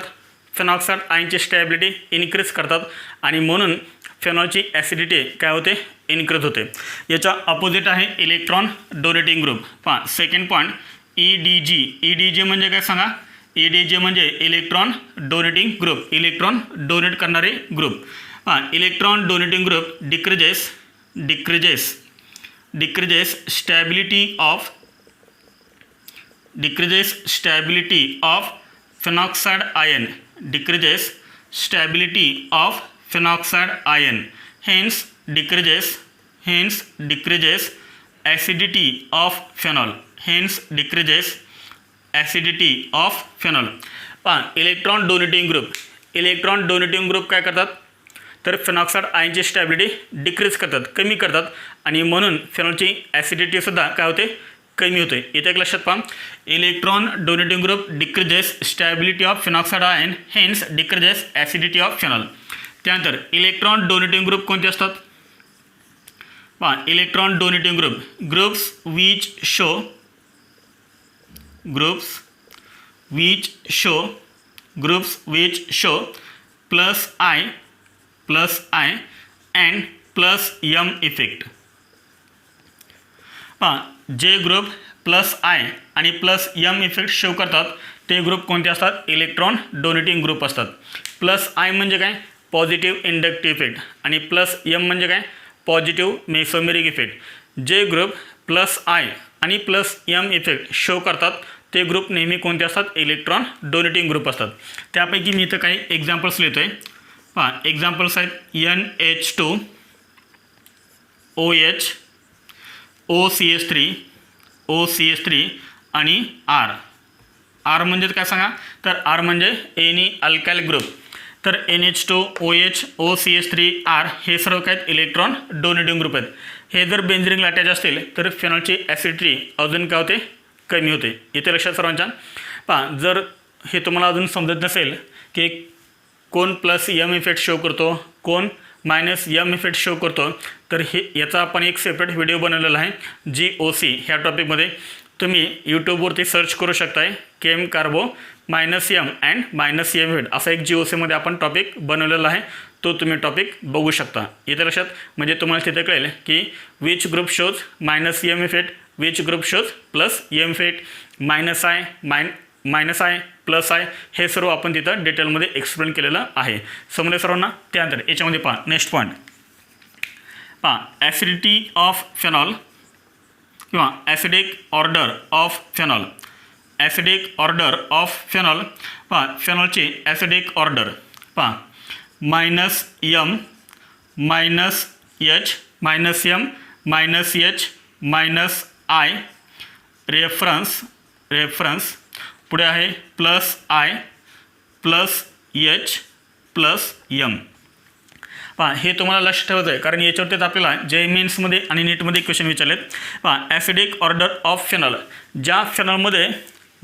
फेनॉक्साईड आयनची स्टॅबिलिटी इन्क्रीज करतात आणि म्हणून फेनॉलची ॲसिडिटी काय होते, इन्क्रीज होते. याचा अपोजिट आहे इलेक्ट्रॉन डोनेटिंग ग्रुप. पहा, सेकंड पॉईंट EDG म्हणजे काय सांगा, EDG म्हणजे electron donating group, electron donate करणारे ग्रुप. पहा, electron donating group decreases stability of phenoxide ion, decreases stability of phenoxide ion, hence decreases acidity of phenol, पहा, electron donating group काय करतात, तर फेनॉक्साईड आयनची स्टॅबिलिटी डिक्रीज करतात, कमी करतात आणि म्हणून फेनॉलची ॲसिडिटीसुद्धा काय होते, कमी होते. इथे एक लक्षात पहा, electron donating group decreases stability of phenoxide ion, hence decreases acidity of phenol. त्यानंतर इलेक्ट्रॉन डोनेटिंग ग्रुप कोणते असतात, पहा, electron donating groups which show +I and +M effect. पहा, जे ग्रुप +I आणि +M इफेक्ट शो करतात ते ग्रुप कोणते असतात, इलेक्ट्रॉन डोनेटिंग ग्रुप असतात. +I म्हणजे काय, पॉझिटिव्ह इंडक्टिव्ह इफेक्ट आणि +M म्हणजे काय, पॉझिटिव्ह मेसोमेरिक इफेक्ट. जे ग्रुप +I आणि प्लस एम इफेक्ट शो करतात ते ग्रुप नेहमी कोणते असतात, इलेक्ट्रॉन डोनेटिंग ग्रुप असतात. त्यापैकी मी इथं काही एक्झाम्पल्स लिहितो आहे. पहा एक्झाम्पल्स आहेत NH2 OH OCH3 OCH3 आणि R म्हणजे काय सांगा, तर R म्हणजे एनी अल्काइल ग्रुप. तर NH2 OH OCH3 R हे सर्व काय इलेक्ट्रॉन डोनेटिंग ग्रुप आहेत. हे जर बेंझिनला अटॅच असतील तर फेनॉलची ॲसिडिटी अजून काय होते, कमी होते. इथे लक्षात सर्वांच्या. पहा जर हे तुम्हाला अजून समजत नसेल की कोण प्लस एम इफेक्ट शो करतो, कोण मायनस एम इफेक्ट शो करतो, तर हे याचा आपण एक सेपरेट व्हिडिओ बनवलेला आहे GOC ह्या टॉपिकमध्ये. तुम्ही यूट्यूबवरती सर्च करू शकताय chem carbo minus M and minus M effect असा एक GOCमध्ये आपण टॉपिक बनवलेला आहे. तो तुम्ही टॉपिक बघू शकता. इथे लक्षात म्हणजे तुम्हाला तिथे कळेल की which group shows minus M effect, which group shows plus M effect, minus I plus I, हे सर्व आपण तिथं डिटेलमध्ये एक्सप्लेन केलेलं आहे. समजले सर्वांना. त्यानंतर याच्यामध्ये पहा नेक्स्ट पॉईंट. पहा ॲसिडिटी ऑफ फेनॉल किंवा acidic order of phenol. Acidic order of phenol. पहा फेनॉलची ॲसिडिक ऑर्डर पहा minus M minus H minus M minus H minus I reference पुढे आहे plus I plus H plus M. पहा हे तुम्हाला लक्ष ठेवायचं आहे कारण याच्यावरतीच आपल्याला जे मेन्समध्ये आणि नीटमध्ये क्वेश्चन विचारलेत. पहा ॲसिडिक ऑर्डर ऑफ फेनॉल. ज्या फेनॉलमध्ये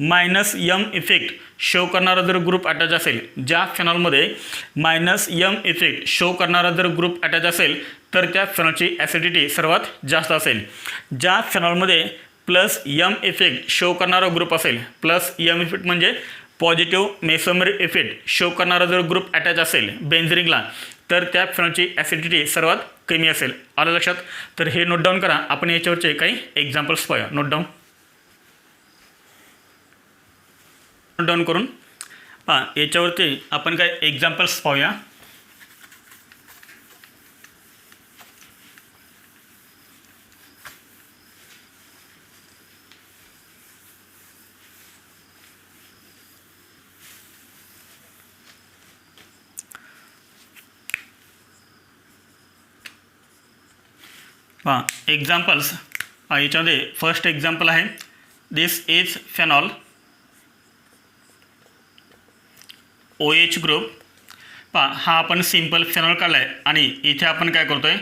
मायनस एम इफेक्ट शो करणारा जर ग्रुप अटॅच असेल, ज्या फेनॉलमध्ये मायनस एम इफेक्ट शो करणारा जर ग्रुप अटॅच असेल तर त्या फेनॉलची ॲसिडिटी सर्वात जास्त असेल. ज्या फेनॉलमध्ये प्लस एम इफेक्ट शो करणारा ग्रुप असेल, प्लस एम इफेक्ट म्हणजे पॉझिटिव्ह मेसोमेरिक इफेक्ट शो करणारा जर ग्रुप अटॅच असेल बेंझिनला, तर त्या फेनॉलची ॲसिडिटी सर्वात कमी असेल. आलं लक्षात. तर हे नोट डाऊन करा. आपण याच्यावरचे काही एक्झाम्पल्स पाहूया. नोट डाऊन करून पहा याच्यावरती आपण काही एक्झाम्पल्स पाहूया. पहा एक्झाम्पल्स. याच्यामध्ये फर्स्ट एक्झाम्पल आहे this is phenol OH group. पहा हा आपण सिंपल फेनॉल काढला आहे आणि इथे आपण काय करतो आहे,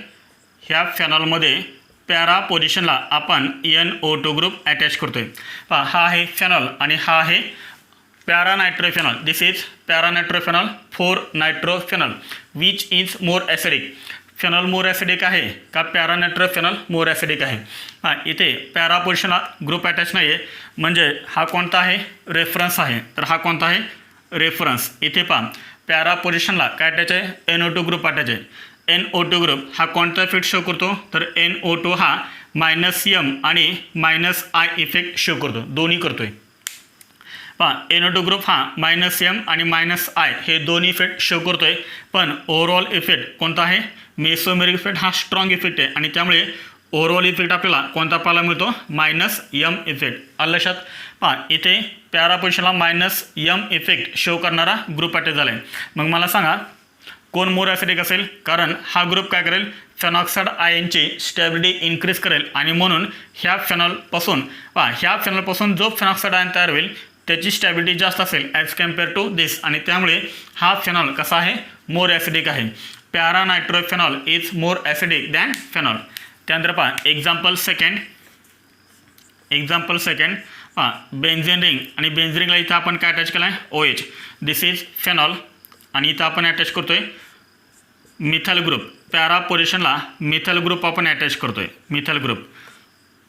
ह्या फेनॉलमध्ये पॅरा पोझिशनला आपण NO2 ग्रुप अटॅच करतो आहे. पहा हा आहे फेनॉल आणि हा आहे paranitrophenol. This is paranitrophenol 4 nitrophenol which is more acidic. Phenol more acidic आहे का पॅरानायट्रोफेनॉल मोर ॲसिडिक आहे. हां इथे पॅरा पोझिशनला ग्रुप अटॅच नाही आहे म्हणजे हा कोणता आहे, रेफरन्स आहे. तर हा कोणता आहे, रेफरन्स. इथे पहा पॅरा पोझिशनला काय अटॅच आहे, NO2 ग्रुप अटॅच आहे. NO2 ग्रुप हा कोणता इफेक्ट शो करतो, तर NO2 हा मायनस एम आणि मायनस आय इफेक्ट शो करतो, दोन्ही करतो आहे. पहा NO2 ग्रुप हा मायनस एम आणि मायनस आय हे दोन्ही इफेक्ट शो करतो आहे. पण ओव्हरऑल इफेक्ट कोणता आहे, मेसोमेरिक इफेक्ट हा स्ट्रॉंग इफेक्ट आहे आणि त्यामुळे ओव्हरऑल इफेक्ट आपल्याला कोणता पाहायला मिळतो, मायनस एम इफेक्ट. आलं लक्षात. पहा इथे पॅरा पोझिशनला मायनस एम इफेक्ट शो करणारा ग्रुप अटॅच झाला आहे. मग मला सांगा कोण मोर ॲसिडिक असेल, कारण हा ग्रुप काय करेल, फेनॉक्साइड आयनची स्टॅबिलिटी इन्क्रीज करेल आणि म्हणून ह्या फेनॉलपासून जो फेनॉक्साइड आयन तयार होईल त्याची स्टॅबिलिटी जास्त असेल ॲज कम्पेअर टू दिस आणि त्यामुळे हा फेनॉल कसा आहे, मोर ॲसिडिक आहे. Paranitrophenol is more acidic than phenol. त्यानंतर पहा एक्झाम्पल सेकंड पहा बेन्झीन रिंग आणि बेन्झीन रिंगला इथं आपण काय अटॅच केलं आहे, OH. दिस इज फेनॉल आणि इथं आपण अटॅच करतो आहे मिथाइल ग्रुप. पॅरा पोझिशनला मिथाइल ग्रुप आपण अटॅच करतो आहे, मिथाइल ग्रुप.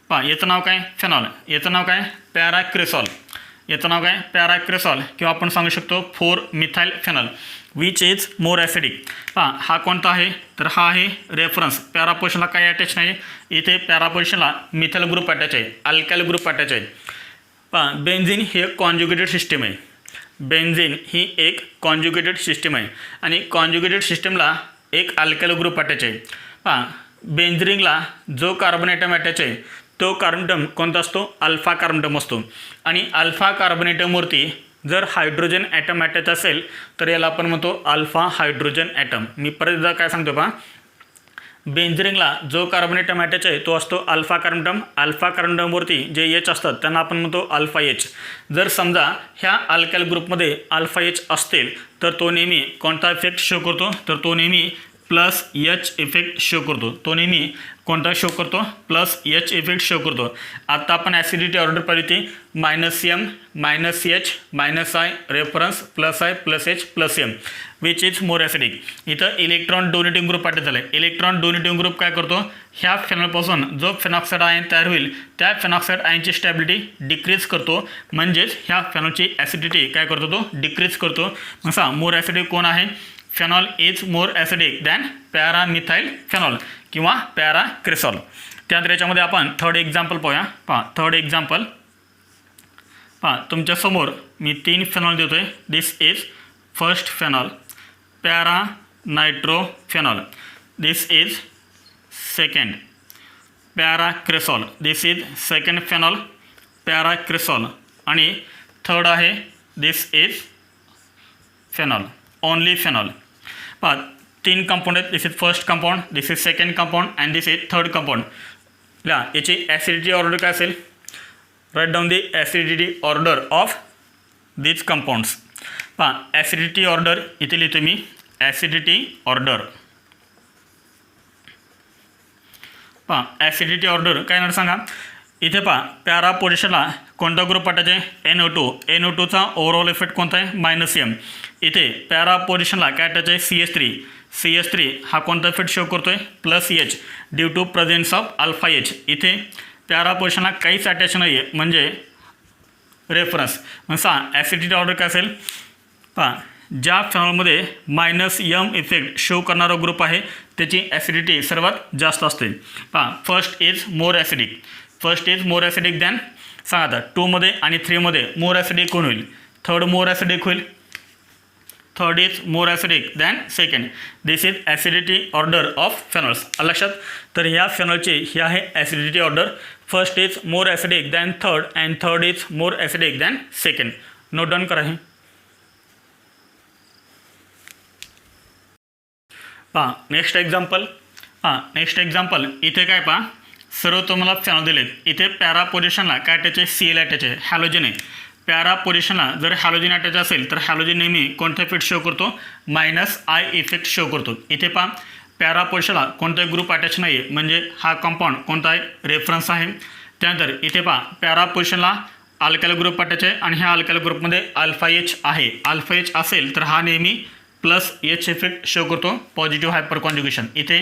पहा याचं नाव काय, फेनॉल. याचं नाव काय, पॅराक्रेसॉल. याचं नाव काय, पॅराक्रेसॉल किंवा आपण सांगू शकतो 4 methyl phenol which is more acidic. पहा हा कोणता आहे, तर हा आहे रेफरन्स. पॅरा पोझिशनला काही अटॅच नाही, इथे पॅरा पोझिशनला मिथाइल ग्रुप अटॅच आहे, अल्काइल ग्रुप अटॅच आहे. पहा बेन्झीन ही एक कॉन्जुगेटेड सिस्टीम आहे. बेन्झीन ही एक कॉन्जुगेटेड सिस्टीम आहे आणि कॉन्जुगेटेड सिस्टीमला एक अल्काइल ग्रुप अटॅच आहे. पहा बेन्झीन रिंगला जो कार्बन ॲटम अटॅच आहे तो कार्बनटम कोणता असतो? अल्फा कार्बनटम असतो. आणि अल्फा कार्बनेटमवरती जर हायड्रोजन ॲटम अटॅच असेल तर याला आपण म्हणतो अल्फा हायड्रोजन ॲटम. मी परत एकदा काय सांगतो पहा, बेंझिनला जो कार्बनेटम अटॅच आहे तो असतो अल्फा कार्बनटम. अल्फा कार्बनटमवरती जे एच असतात त्यांना आपण म्हणतो अल्फा एच. जर समजा ह्या अल्काइल ग्रुपमध्ये अल्फा एच असतील तर तो नेहमी कोणता इफेक्ट शो करतो? तर तो नेहमी प्लस एच इफेक्ट शो करतो. तो नेहमी कोणता शो करतो? प्लस एच इफेक्ट शो करतो. आता आपण ॲसिडिटी ऑर्डर पाहिली ती -m -h -i reference +i +h +m which is more acidic. इथं इलेक्ट्रॉन डोनेटिंग ग्रुप अटॅच झाला आहे. इलेक्ट्रॉन डोनेटिंग ग्रुप काय करतो? ह्या फेनॉलपासून जो फेनॉक्साईड आयन तयार होईल त्या फेनॉक्साईड आयनची स्टॅबिलिटी डिक्रीज करतो. म्हणजेच ह्या फेनॉलची ॲसिडिटी काय करतो? तो डिक्रीज करतो. असा मोर ॲसिडिक कोण आहे? Phenol is more acidic than paramethyl phenol किंवा पॅराक्रेसॉल. त्यानंतर याच्यामध्ये आपण थर्ड एक्झाम्पल पाहूया. पहा थर्ड एक्झाम्पल पहा, तुमच्यासमोर मी 3 फेनॉल देतो आहे. This is first phenol para nitrophenol. This is second paracresol. This is second phenol paracresol. आणि थर्ड आहे this is phenol, only phenol. पहा 3 कंपाऊंड आहेत. This is first compound, this is second compound and this is third compound. याची acidity order काय असेल? Write down the acidity order of these compounds. पहा acidity order इथे लिहितो मी. Acidity order पहा ॲसिडिटी ऑर्डर काय येणार सांगा. इथे पहा पॅरा पोझिशनला कोणता ग्रुप अटॅच आहे? NO2. NO2चा ओव्हरऑल इफेक्ट कोणता आहे? -m. इथे पॅरा पोझिशनला काय अटॅच आहे? CH3. CH3 हा कोणता इफेक्ट शो करतो आहे? +H due to presence of alpha H. इथे पॅरा पोझिशनला काहीच अटॅच नाही आहे म्हणजे रेफरन्स. मग ॲसिडिटी ऑर्डर काय असेल? पहा ज्या फेनॉलमध्ये -m इफेक्ट शो करणारा ग्रुप आहे त्याची ॲसिडिटी सर्वात जास्त असते. पहा first is more acidic. First is more acidic than सांगा आता 2मध्ये आणि 3मध्ये मोर ॲसिडिक कोण होईल? थर्ड मोर ॲसिडिक होईल. Third is more acidic than second. This is acidity order of phenols. लक्षात. तर ह्या फेनॉलची ही आहे acidity order. First is more acidic than third and third is more acidic than second. Note down करा हे. पहा नेक्स्ट एक्झाम्पल. नेक्स्ट एक्झाम्पल इथे काय पहा सर्व तुम्हाला फेनॉल दिलेत. इथे पॅरा पोझिशनला काय अटॅच आहे? Cl अटॅच आहे, हॅलोजन आहे. पॅरा पोझिशनला जर हॅलोजन अटॅच असेल तर हॅलोजन नेहमी कोणता इफेक्ट शो करतो? -I इफेक्ट शो करतो. इथे पहा पॅरा पोझिशनला कोणताही ग्रुप अटॅच नाही आहे म्हणजे हा कंपाऊंड कोणता आहे? रेफरन्स आहे. त्यानंतर इथे पहा पॅरा पोझिशनला अल्काइल ग्रुप अटॅच आहे आणि ह्या अल्काइल ग्रुपमध्ये अल्फा H आहे. अल्फा H असेल तर हा नेहमी +H इफेक्ट शो करतो, पॉझिटिव्ह हायपर कॉन्जुगेशन. इथे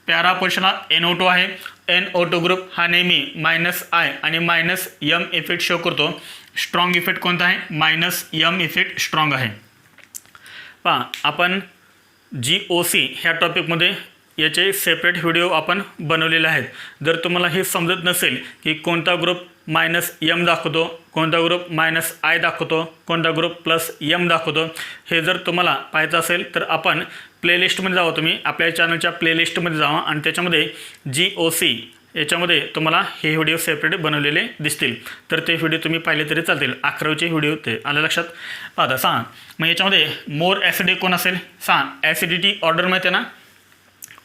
पॅरा पोझिशनला NO2 आहे. NO2 ग्रुप हा नेहमी -I आणि -m इफेक्ट शो करतो. स्ट्रॉंग इफेक्ट कोणता आहे? -m इफेक्ट स्ट्रॉंग आहे. पहा आपण GOC ह्या टॉपिकमध्ये याचे सेपरेट व्हिडिओ आपण बनवलेले आहेत. जर तुम्हाला हे समजत नसेल की कोणता ग्रुप -m दाखवतो, कोणता ग्रुप -I दाखवतो, कोणता ग्रुप +m दाखवतो, हे जर तुम्हाला पाहायचं असेल तर आपण प्लेलिस्टमध्ये जावा. तुम्ही आपल्या चॅनलच्या प्लेलिस्टमध्ये जावा आणि त्याच्यामध्ये GOC याच्यामध्ये तुम्हाला हे व्हिडिओ सेपरेट बनवलेले दिसतील. तर ते व्हिडिओ तुम्ही पाहिले तरी चालतील. 11वीचे व्हिडिओ ते आलं लक्षात. आता सांगा मग याच्यामध्ये मोर ॲसिडिक कोण असेल? सांगा ॲसिडिटी ऑर्डर माहिती आहे ना.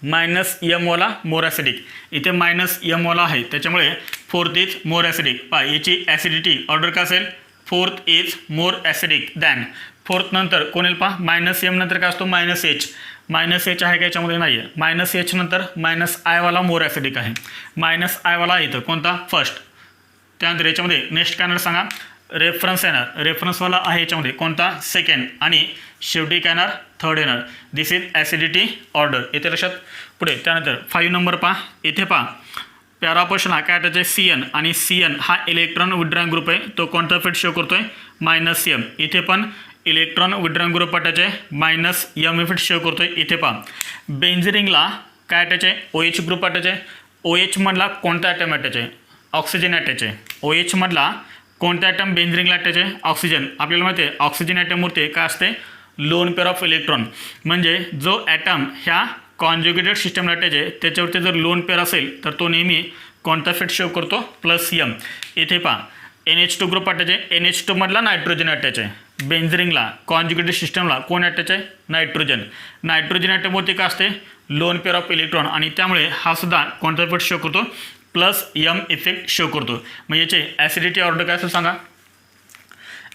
-m वाला मोर ॲसिडिक. इथे -m वाला आहे त्याच्यामुळे फोर्थ इज मोर ॲसिडिक. पहा याची ॲसिडिटी ऑर्डर काय असेल? Fourth is more acidic than. Fourth नंतर कोण येईल पहा? -m नंतर काय असतो? -H. -H आहे का याच्यामध्ये? नाही आहे. -H नंतर -I वाला मोर ॲसिडिक आहे. -I वाला इथं कोणता? फर्स्ट. त्यानंतर याच्यामध्ये नेक्स्ट काय येणार सांगा? रेफरन्स येणार. रेफरन्सवाला आहे याच्यामध्ये कोणता? सेकंड. आणि शेवटी काय येणार? थर्ड येणार. दिस इज ॲसिडिटी ऑर्डर. इथे लक्षात. पुढे त्यानंतर 5 नंबर पहा. इथे पहा पॅरा पोझिशनला काय अटॅच आहे? CN आणि CN हा इलेक्ट्रॉन विड्रॉइंग ग्रुप आहे. तो कोणता इफेक्ट शो करतोय? -m. इथे पण इलेक्ट्रॉन विड्रॉइंग ग्रुप अटॅच आहे, -m इफेक्ट शो करतोय. इथे पहा बेंझिनला काय अटॅच आहे? OH ग्रुप अटॅच आहे. OH मधला कोणता ॲटम अटॅच आहे? ऑक्सिजन अटॅच आहे. OH मधला कोणता ॲटम बेंझिनला अटॅच आहे? ऑक्सिजन. आपल्याला माहिती आहे ऑक्सिजन ॲटमवरती काय असते? Lone pair of electron. म्हणजे जो ॲटम ह्या कॉन्जुगेटेड सिस्टमला अटॅच आहे त्याच्यावरती जर लोन पेअर असेल तर तो नेहमी कोणता इफेक्ट शो करतो प्लस यम. इथे पहा NH2 ग्रुप अटॅच आहे, NH2 मधला नायट्रोजन अटॅच आहे. बेन्झरिंगला कॉन्जुगेटेड सिस्टमला कोण अटॅच आहे नायट्रोजन. नायट्रोजन ॲटमवरती का असते लोन पेअर ऑफ इलेक्ट्रॉन आणि त्यामुळे हा सुद्धा कोणता इफेक्ट शो करतो प्लस यम इफेक्ट शो करतो. मग याचे ॲसिडिटी ऑर्डर काय असेल सांगा.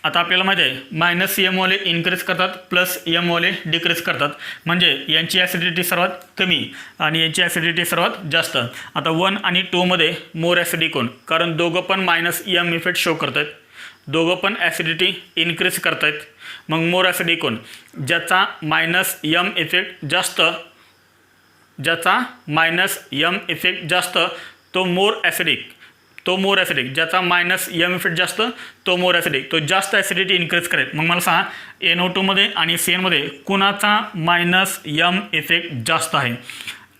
आता आपल्याला माहिती आहे मायनस यमवाले इन्क्रीज करतात प्लस यमवाले डिक्रीज करतात म्हणजे यांची ॲसिडिटी सर्वात कमी आणि यांची ॲसिडिटी सर्वात जास्त. आता 1 आणि 2मध्ये मोर ॲसिडिक कोण कारण दोघं पण मायनस यम इफेक्ट शो करत आहेत, दोघं पण ॲसिडिटी इन्क्रीज करत आहेत. मग मोर ॲसिडिक कोण ज्याचा मायनस यम इफेक्ट जास्त, ज्याचा मायनस यम इफेक्ट जास्त तो मोर ॲसिडिक, तो मोर ॲसिडिक. ज्याचा मायनस यम इफेक्ट जास्त तो मोर ॲसिडिक, तो जास्त ॲसिडिटी इन्क्रीज करेल. मग मला सांगा NO2मध्ये आणि CNमध्ये कुणाचा मायनस यम इफेक्ट जास्त आहे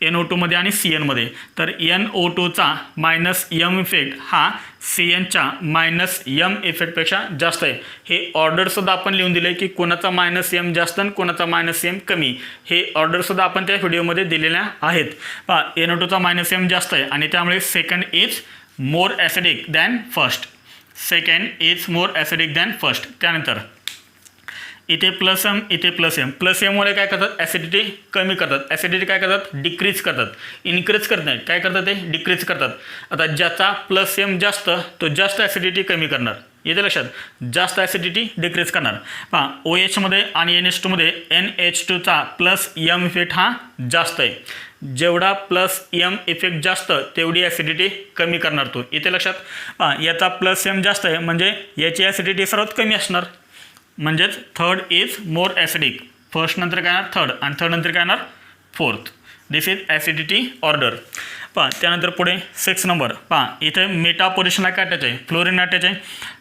NO2मध्ये आणि CNमध्ये. तर NO2चा मायनस यम इफेक्ट हा CNच्या मायनस यम इफेक्टपेक्षा जास्त आहे. हे ऑर्डरसुद्धा आपण लिहून दिले की कोणाचा मायनस यम जास्त आणि कोणाचा मायनस यम कमी. हे ऑर्डरसुद्धा आपण त्या व्हिडिओमध्ये दिलेल्या आहेत. पहा NO2चा मायनस यम जास्त आहे आणि त्यामुळे second is more acidic than first. Second is more acidic than first. त्यानंतर इथे प्लस एम, इथे प्लस एम. प्लस एममुळे काय करतात ॲसिडिटी कमी करतात. ॲसिडिटी काय करतात डिक्रीज करतात, इन्क्रीज करत नाहीत. काय करतात ते डिक्रीज करतात. आता ज्याचा प्लस एम जास्त तो जास्त ॲसिडिटी कमी करणार. येते लक्षात जास्त ॲसिडिटी डिक्रीज करणार. पहा OHमध्ये आणि NH2मध्ये NH2चा प्लस यम इफेक्ट हा जास्त आहे. जेवढा प्लस यम इफेक्ट जास्त तेवढी ॲसिडिटी कमी करणार तो. इथे लक्षात पहा याचा प्लस एम जास्त आहे म्हणजे याची ॲसिडिटी सर्वात कमी असणार. म्हणजेच third is more acidic. First नंतर काय येणार थर्ड आणि थर्ड नंतर काय येणार fourth. This is acidity order. पहा त्यानंतर पुढे 6 नंबर. पहा इथे मेटा पोझिशनला काय अटॅच आहे फ्लोरीन अटॅच आहे.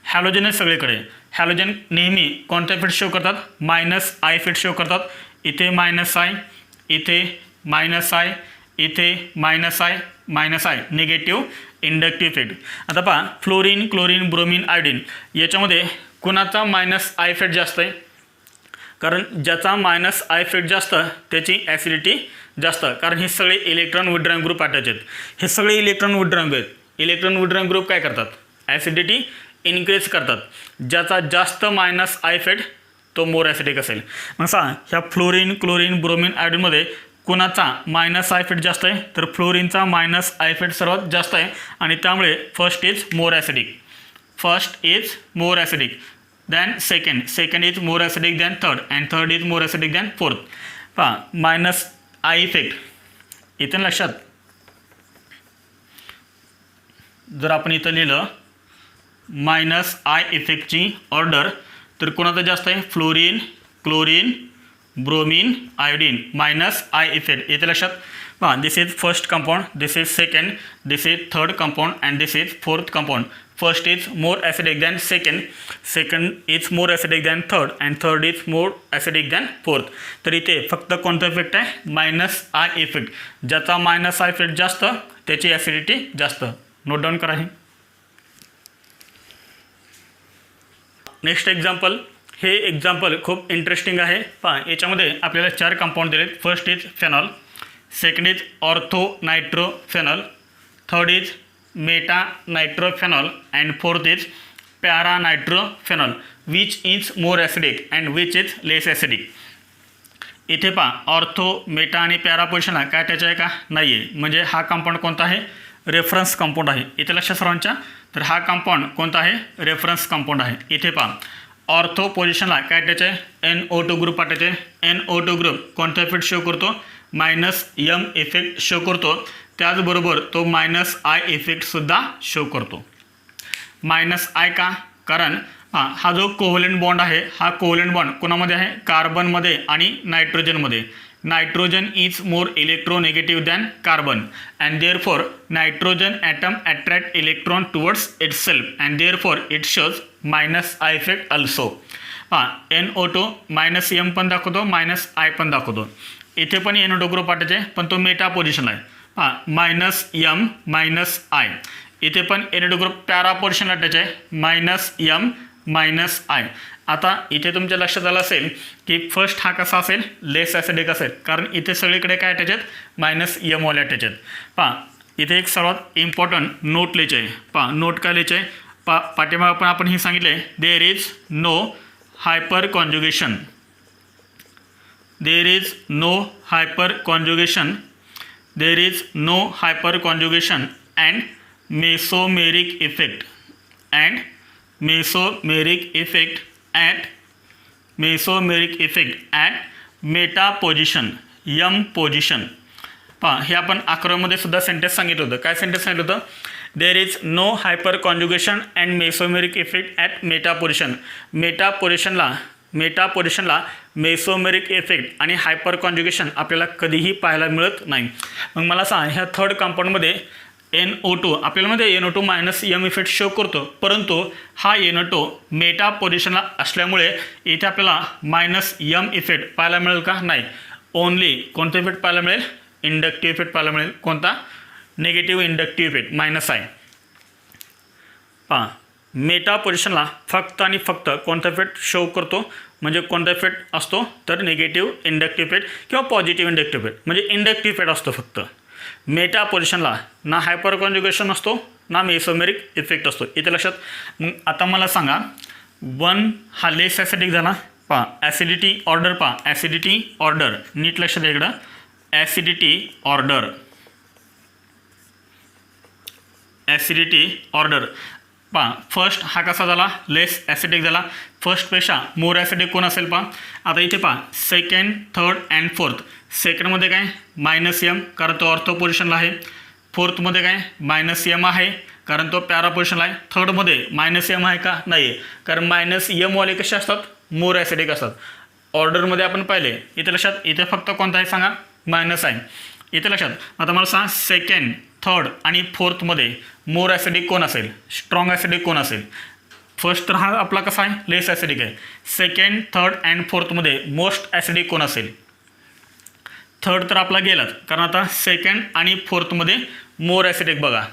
हॅलोजन आहे सगळीकडे. हॅलोजन नेहमी कोणता इफेक्ट शो करतात मायनस आय इफेक्ट शो करतात. इथे मायनस आय, इथे मायनस आय, इथे minus I negative inductive effect. आता पहा फ्लोरीन, क्लोरीन, ब्रोमीन, आयोडीन याच्यामध्ये कुणाचा मायनस आय इफेक्ट जास्त आहे कारण ज्याचा मायनस आय इफेक्ट जास्त त्याची ॲसिडिटी जास्त कारण हे सगळे इलेक्ट्रॉन विड्रॉइंग ग्रुप अटॅच आहेत. हे सगळे इलेक्ट्रॉन विड्रॉइंग आहेत. इलेक्ट्रॉन विड्रॉइंग ग्रुप काय करतात ॲसिडिटी इन्क्रीज करतात. ज्याचा जास्त मायनस आय इफेक्ट तो मोर ॲसिडिक असेल. मग सांगा ह्या फ्लोरीन, क्लोरीन, ब्रोमीन, आयोडीनमध्ये कुणाचा मायनस आय इफेक्ट जास्त आहे तर फ्लोरीनचा मायनस आय इफेक्ट सर्वात जास्त आहे आणि त्यामुळे first is more acidic. First is more acidic than second, second is more acidic than third and third is more acidic than fourth. पहा मायनस आय इफेक्ट इथे लक्षात जर आपण इथं लिहिलं मायनस आय इफेक्टची ऑर्डर तर कोणाचा जास्त आहे fluorine, chlorine, bromine, iodine minus I effect. इथे लक्षात पहा this is first compound, this is second, this is third compound and this is fourth compound. First is more acidic than second, second is more acidic than third and third is more acidic than fourth. तर इथे फक्त कोणता effect आहे minus I effect. ज्याचा minus I effect जास्त त्याची acidity जास्त. Note down करा हे. Next example. हे एक्झाम्पल खूप इंटरेस्टिंग आहे. पहा याच्यामध्ये आपल्याला 4 कंपाऊंड दिलेत. First is phenol, second is ortho nitrophenol, third is meta nitrophenol and fourth is para nitrophenol. Which is more acidic and which is less acidic. इथे पहा ऑर्थो, मेटा आणि पॅरा पोझिशनला काय अटॅच आहे का नाही आहे म्हणजे हा कंपाऊंड कोणता आहे रेफरन्स कंपाऊंड आहे. इथे लक्षात सर्वांच्या तर हा कंपाऊंड कोणता आहे रेफरन्स कंपाऊंड आहे. इथे पहा ऑर्थो पोझिशनला काय अटॅच आहे NO2 ग्रुप अटॅच आहे. NO2 ग्रुप कोणता इफेक्ट शो करतो मायनस यम इफेक्ट शो करतो. त्याचबरोबर तो मायनस आय इफेक्टसुद्धा शो करतो. मायनस आय का कारण हा जो कोव्हलंट बॉन्ड आहे हा कोव्हलंट बॉन्ड कोणामध्ये आहे कार्बनमध्ये आणि नायट्रोजनमध्ये. Nitrogen is more electronegative than carbon and therefore nitrogen atom attract electron towards itself and therefore it shows minus I effect also. NO2 minus M पण दाखवतो मायनस आय पण दाखवतो. इथे पण NO2 ग्रुप अटॅच आहे पण तो मेटा पोझिशन आहे. Minus M minus I. इथे पण NO2 ग्रुप पॅरा पोझिशनला अटॅच आहे मायनस यम मायनस आय. आता इथे तुमच्या लक्षात आलं असेल की फर्स्ट हा कसा असेल लेस ॲसिडिक असेल कारण इथे सगळीकडे काय अटॅच आहेत मायनस यमवाले अटॅच आहेत. पहा इथे एक सर्वात इम्पॉर्टंट नोट लिहायचे आहे. पहा नोट काय लिहायचे आहे. पाठीमागं पण आपण हे सांगितले there is no hyperconjugation. There is no hyperconjugation. There is no hyperconjugation and mesomeric effect. And mesomeric effect at meta position M position. पहा हे आपण 11मध्ये सुद्धा सेंटेन्स सांगितलं होतं. काय सेंटेन्स सांगितलं होतं. There is no hyperconjugation and mesomeric effect at meta position. Meta पोझिशनला मेसोमेरिक इफेक्ट आणि हायपर कॉन्जुगेशन आपल्याला कधीही पाहायला मिळत नाही. मग मला सांग ह्या थर्ड कंपाऊंडमध्ये NO2 आपल्याला मध्ये NO2 minus M effect show करतो, परंतु हा NO2 मेटा पोझिशनला असल्यामुळे इथे आपल्याला मायनस यम इफेक्ट पाहायला मिळेल का. नाही. ओनली कोणता इफेक्ट पाहायला मिळेल. इंडक्टिव्ह इफेक्ट पाहायला मिळेल. कोणता. निगेटिव्ह इंडक्टिव्ह इफेक्ट मायनस आहे. पहा मेटा पोझिशनला फक्त आणि फक्त कोणता इफेक्ट शो करतो म्हणजे कोणता इफेक्ट असतो तर निगेटिव्ह इंडक्टिव्ह इफेक्ट किंवा पॉझिटिव्ह इंडक्टिव्ह इफेक्ट म्हणजे इंडक्टिव्ह इफेक्ट असतो फक्त. मेटा पोझिशनला ना हायपर कॉन्जुगेशन असतो ना मेसोमेरिक इफेक्ट असतो. इथे लक्षात. मग आता मला सांगा 1 हा लेस ॲसिडिक झाला. पहा ॲसिडिटी ऑर्डर. पहा ॲसिडिटी ऑर्डर नीट लक्षात द्या इकडं. Acidity order. पहा फर्स्ट हा कसा झाला लेस ॲसिडिक झाला. फर्स्टपेक्षा मोर ॲसिडिक कोण असेल. पहा आता इथे पहा सेकंड थर्ड अँड फोर्थ. सेकंडमध्ये काय मायनस यम कारण तो ऑर्थो पोझिशनला आहे. फोर्थमध्ये काय मायनस यम आहे कारण तो पॅरा पोझिशनला आहे. थर्डमध्ये मायनस यम आहे का नाही आहे कारण मायनस यमवाले कसे असतात मोर ॲसिडिक असतात. ऑर्डरमध्ये आपण पाहिले इथे लक्षात. इथे फक्त कोणता आहे सांगा मायनस आहे. इथे लक्षात. आता मला सांगा सेकंड थर्ड आणि फोर्थमध्ये मोर ॲसिडिक कोण असेल स्ट्रॉंग ॲसिडिक कोण असेल. फर्स्ट तर हा आपला कसा आहे लेस ॲसिडिक आहे. सेकंड थर्ड अँड फोर्थमध्ये मोस्ट ॲसिडिक कोण असेल. थर्ड तर आपला गेलाच कारण आता सेकंड आणि फोर्थमध्ये मोर ॲसिडिक बघा.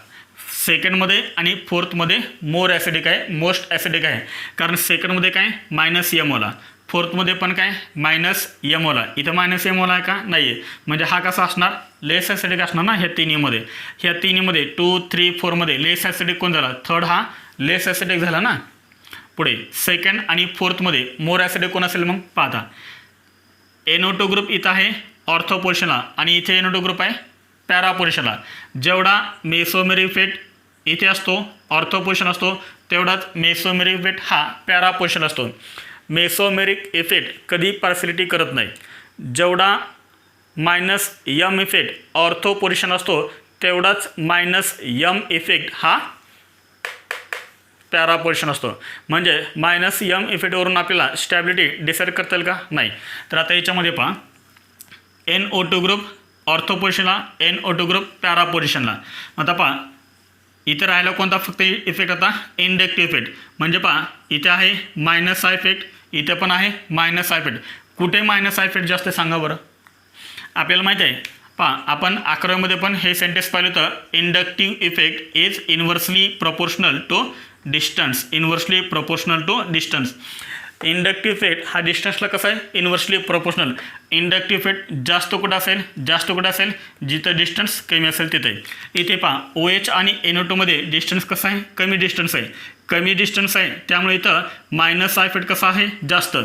सेकंडमध्ये आणि फोर्थमध्ये मोर ॲसिडिक आहे मोस्ट ॲसिडिक आहे कारण सेकंडमध्ये काय मायनस यम होला. फोर्थमध्ये पण काय मायनस यम होला. इथं मायनस यम होला आहे का नाही आहे म्हणजे हा कसा असणार लेस ॲसिडिक असणार ना. ह्या तिन्हीमध्ये 2 3 4मध्ये लेस ॲसिडिक कोण झाला. थर्ड हा लेस ॲसिडिक झाला ना. पुढे सेकंड आणि फोर्थमध्ये मोर ॲसिडिक कोण असेल मग पाहता. NO2 ग्रुप इथं आहे ऑर्थो पोझिशनला आणि इथे NO2 ग्रुप आहे पॅरा पोझिशनला. जेवढा मेसोमेरिक इफेक्ट इथे असतो ऑर्थो पोझिशन असतो तेवढाच मेसोमेरिक इफेक्ट हा पॅरा पोझिशन असतो. मेसोमेरिक इफेक्ट कधी पार्सिलिटी करत नाही. जेवढा minus M effect ortho position असतो तेवढाच मायनस यम इफेक्ट हा पॅरा पोझिशन असतो. म्हणजे मायनस यम इफेक्टवरून आपल्याला स्टॅबिलिटी डिसाईड करता येईल का नाही. तर आता याच्यामध्ये पहा NO2 ग्रुप ऑर्थो पोझिशनला NO2 ग्रुप पॅरा पोझिशनला. आता पहा इथे राहिला कोणता फक्त इफेक्ट आता इंडक्टिव्ह इफेक्ट म्हणजे पहा इथे आहे मायनस हा इफेक्ट इथे पण आहे मायनस हा इफेक्ट. कुठे मायनस हा इफेक्ट जास्त सांगा बरं. आपल्याला माहिती आहे पहा आपण 11मध्ये पण हे सेंटेन्स पाहिलं तर inductive effect is inversely proportional to distance. Inductive effect हा डिस्टन्सला कसा आहे इन्व्हर्सली प्रोपोर्शनल. इंडक्टिव्ह इफेक्ट जास्त कुठं असेल जिथं डिस्टन्स कमी असेल तिथे. इथे पहा OH आणि NO2मध्ये डिस्टन्स कसा आहे कमी डिस्टन्स आहे त्यामुळे इथं मायनस हा इफेक्ट कसा आहे जास्त.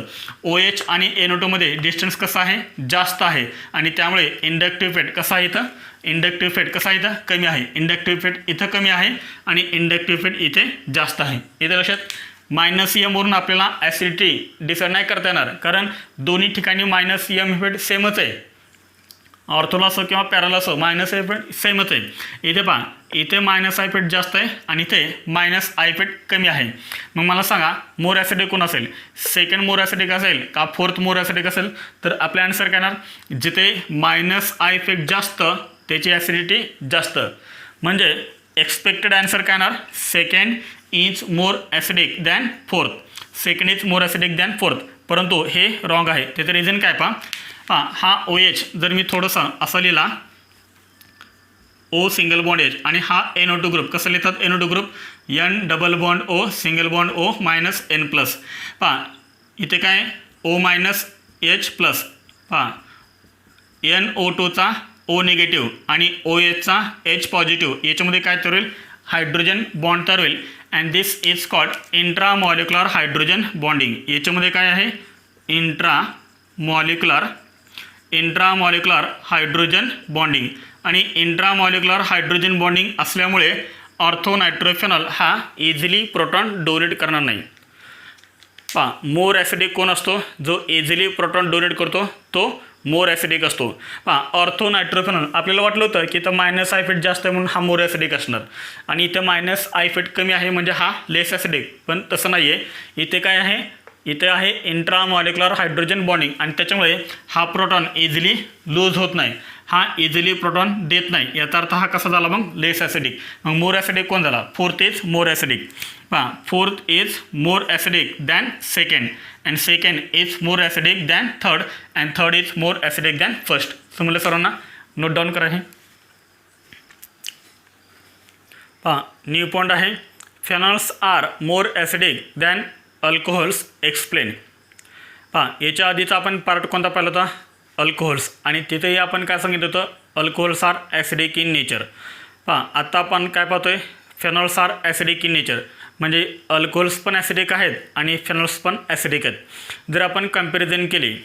OH आणि NO2मध्ये डिस्टन्स कसा आहे जास्त आहे आणि त्यामुळे इंडक्टिव्ह इफेक्ट कसा आहे इथं इथं कमी आहे. इंडक्टिव्ह इफेक्ट इथं कमी आहे आणि इंडक्टिव्ह इफेक्ट इथे जास्त आहे. इथे लक्षात. मायनस यमवरून आपल्याला ॲसिडिटी डिसाईड नाही करता येणार कारण दोन्ही ठिकाणी मायनस यम इफेक्ट सेमच आहे. ऑर्थोला असो किंवा पॅराला असो मायनस इफेक्ट सेमच आहे. इथे पहा इथे मायनस आय इफेक्ट जास्त आहे आणि इथे मायनस आय इफेक्ट कमी आहे. मग मला सांगा मोर ॲसिडिक कोण असेल. सेकंड मोर ॲसिडिक असेल का फोर्थ मोर ॲसिडिक असेल. तर आपल्या आन्सर काय येणार जिथे मायनस आय इफेक्ट जास्त त्याची ॲसिडिटी जास्त. म्हणजे एक्सपेक्टेड आन्सर काय येणार second is more acidic than fourth. परंतु हे रॉंग आहे. त्याचं रिझन काय पहा हा OH जर मी थोडंसं असं लिहिला O सिंगल बॉन्ड H आणि हा NO2 ग्रुप कसं लिहितात NO2 group N double bond O single bond O minus N plus. पहा इथे काय O मायनस H प्लस. पहा NO2चा ओ निगेटिव्ह आणि ओ एचचा एच पॉझिटिव्ह याच्यामध्ये काय तयार होईल हायड्रोजन बॉन्ड तयार होईल and this is called intramolecular hydrogen bonding. याच्यामध्ये काय आहे इंट्रामॉलिक्युलर हायड्रोजन बॉन्डिंग आणि इंट्रामॉलिक्युलर हायड्रोजन बॉन्डिंग असल्यामुळे ऑर्थोनायट्रोफेनॉल हा इझिली प्रोटॉन डोनेट करणार नाही. पहा मोर ॲसिडिक कोण असतो जो इझिली प्रोटॉन डोनेट करतो तो मोर ॲसिडिक असतो. पहा ऑर्थोनायट्रोफेनॉल आपल्याला वाटलं होतं की इथं मायनस आयफेट जास्त आहे म्हणून हा मोर ॲसिडिक असणार आणि इथं मायनस आयफेट कमी आहे म्हणजे हा लेस ॲसिडिक, पण तसं नाही आहे. इथे काय आहे इथे आहे इंट्रामॉलिक्युलर हायड्रोजन बॉन्डिंग आणि त्याच्यामुळे हा प्रोटॉन इझिली लूज होत नाही, हा इझिली प्रोटॉन देत नाही. याचा अर्थ हा कसा झाला मग लेस ॲसिडिक. मग मोर ॲसिडिक कोण झाला फोर्थ इज मोर ॲसिडिक. पहा fourth is more acidic than second and second is more acidic than third and third is more acidic than first. समजलं सर्वांना नोट डाऊन करा. हे पहा न्यू पॉइंट आहे phenols are more acidic than alcohols explain. पहा याच्या आधीचा आपण पार्ट कोणता पाहिला होता अल्कोहोल्स आणि तिथेही आपण काय सांगितलं होतं alcohols are acidic in nature. पहा आत्ता आपण काय पाहतोय phenols are acidic in nature म्हणजे अल्कोहोल्स पण ॲसिडिक आहेत आणि फेनॉल्स पण ॲसिडिक आहेत. जर आपण कम्पॅरिझन केली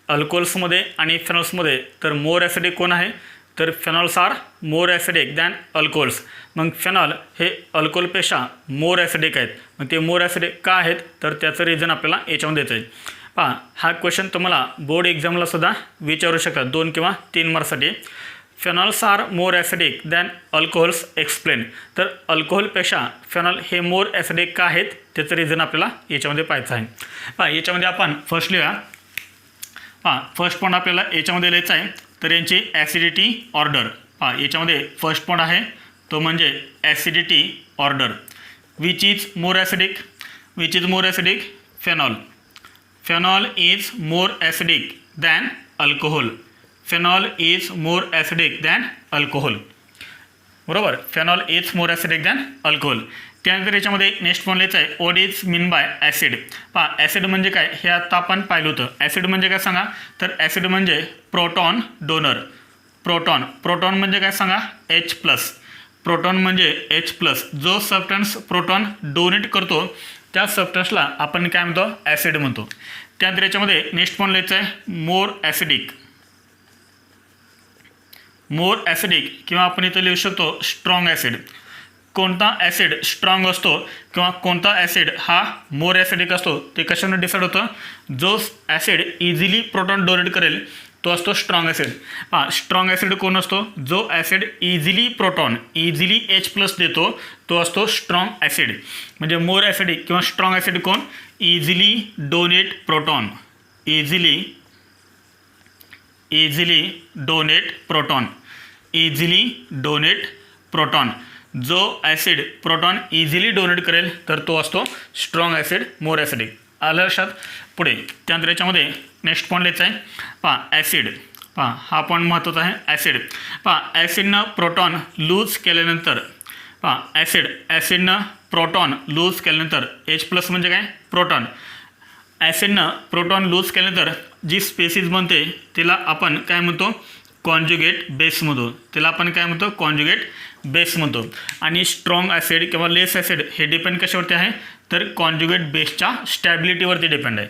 अल्कोहोल्समध्ये आणि फेनॉल्समध्ये तर मोर ॲसिडिक कोण आहे तर phenols are more acidic than alcohols. मग फेनॉल हे अल्कोहोलपेक्षा मोर ॲसिडिक आहेत. मग ते मोर ॲसिडिक का आहेत तर त्याचं रिझन आपल्याला याच्यामध्ये देतं आहे. पहा हा क्वेश्चन तुम्हाला बोर्ड एक्झामला सुद्धा विचारू शकतात 2 किंवा 3 मार्क्ससाठी. Phenols are more acidic than alcohols explain. तर अल्कोहोलपेक्षा फेनॉल हे मोर ॲसिडिक का आहेत त्याचं रिझन आपल्याला याच्यामध्ये पाहायचं आहे. पहा याच्यामध्ये आपण फर्स्ट लिहूया. पहा फर्स्ट पॉईंट आपल्याला याच्यामध्ये लिहायचं आहे तर यांची ॲसिडिटी ऑर्डर. पहा याच्यामध्ये फर्स्ट पॉईंट आहे तो म्हणजे acidity order. Which is more acidic phenol. Phenol is more acidic than alcohol. Phenol is more acidic than alcohol. बरोबर phenol is more acidic than alcohol. त्यानंतर याच्यामध्ये नेक्स्ट पॉईंट लिहायचं आहे what is mean by acid. पहा acid म्हणजे काय हे आता आपण पाहिलं होतं. ॲसिड म्हणजे काय सांगा तर ॲसिड म्हणजे प्रोटॉन डोनर. प्रोटॉन म्हणजे काय सांगा H+. प्रोटॉन म्हणजे H+. जो सबस्टन्स प्रोटॉन डोनेट करतो त्या सबस्टन्सला आपण काय म्हणतो ॲसिड म्हणतो. त्यानंतर याच्यामध्ये नेक्स्ट पॉईंट लिहायचं आहे मोर ॲसिडिक किंवा आपण इथं लिहू शकतो स्ट्रॉंग ॲसिड. कोणता ॲसिड स्ट्रॉंग असतो किंवा कोणता ॲसिड हा मोर ॲसिडिक असतो ते कशाने डिसाईड होतं जो ॲसिड इझिली प्रोटॉन डोनेट करेल तो असतो स्ट्रॉंग ॲसिड. पहा स्ट्रॉंग ॲसिड कोण असतो जो ॲसिड इझिली H+ देतो तो असतो स्ट्रॉंग ॲसिड. म्हणजे मोर ॲसिडिक किंवा स्ट्रॉंग ॲसिड कोण इझिली डोनेट प्रोटॉन. जो ॲसिड प्रोटॉन इझिली डोनेट करेल तर तो असतो स्ट्रॉंग ॲसिड मोर ॲसिडिक. आलं लक्षात. पुढे त्यानंतर याच्यामध्ये नेक्स्ट पॉईंट लिहायचा आहे पहा ॲसिड. पहा हा पॉईंट महत्त्वाचा आहे ॲसिड. पहा ॲसिडनं प्रोटॉन लूज केल्यानंतर पहा ॲसिडनं प्रोटॉन लूज केल्यानंतर H+ म्हणजे काय प्रोटॉन. ॲसिडनं प्रोटॉन लूज केल्यानंतर जी स्पेसिस बनते तिला आपण काय म्हणतो कॉन्जुगेट बेस म्हणतो. आणि स्ट्रॉंग ॲसिड किंवा लेस ॲसिड हे डिपेंड कशावरती आहे तर कॉन्जुगेट बेसच्या स्टॅबिलिटीवरती डिपेंड आहे.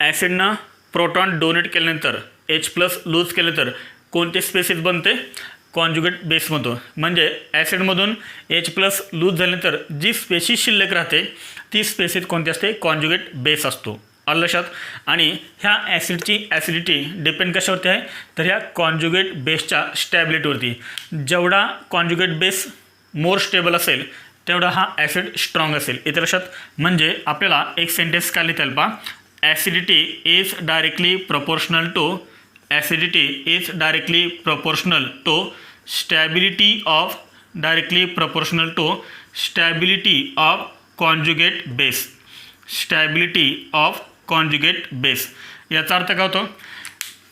ॲसिडनं प्रोटॉन डोनेट केल्यानंतर H+ लूज केल्यानंतर कोणते स्पेसिस बनते कॉन्जुगेट बेस म्हणतो. म्हणजे ॲसिडमधून H+ लूज झाल्यानंतर जी स्पेसिस शिल्लक राहते ती स्पेसिस कोणती असते कॉन्जुगेट बेस असतो. आलं लक्षात. आणि ह्या ॲसिडची ॲसिडिटी डिपेंड कशावरती आहे तर ह्या कॉन्जुगेट बेसच्या स्टॅबिलिटीवरती. जेवढा कॉन्जुगेट बेस मोर स्टेबल असेल तेवढा हा ॲसिड स्ट्रॉंग असेल. इथे लक्षात. म्हणजे आपल्याला एक सेंटेन्स काय लिहिता येईल पहा acidity is directly proportional to stability of conjugate base. याचा अर्थ काय होतो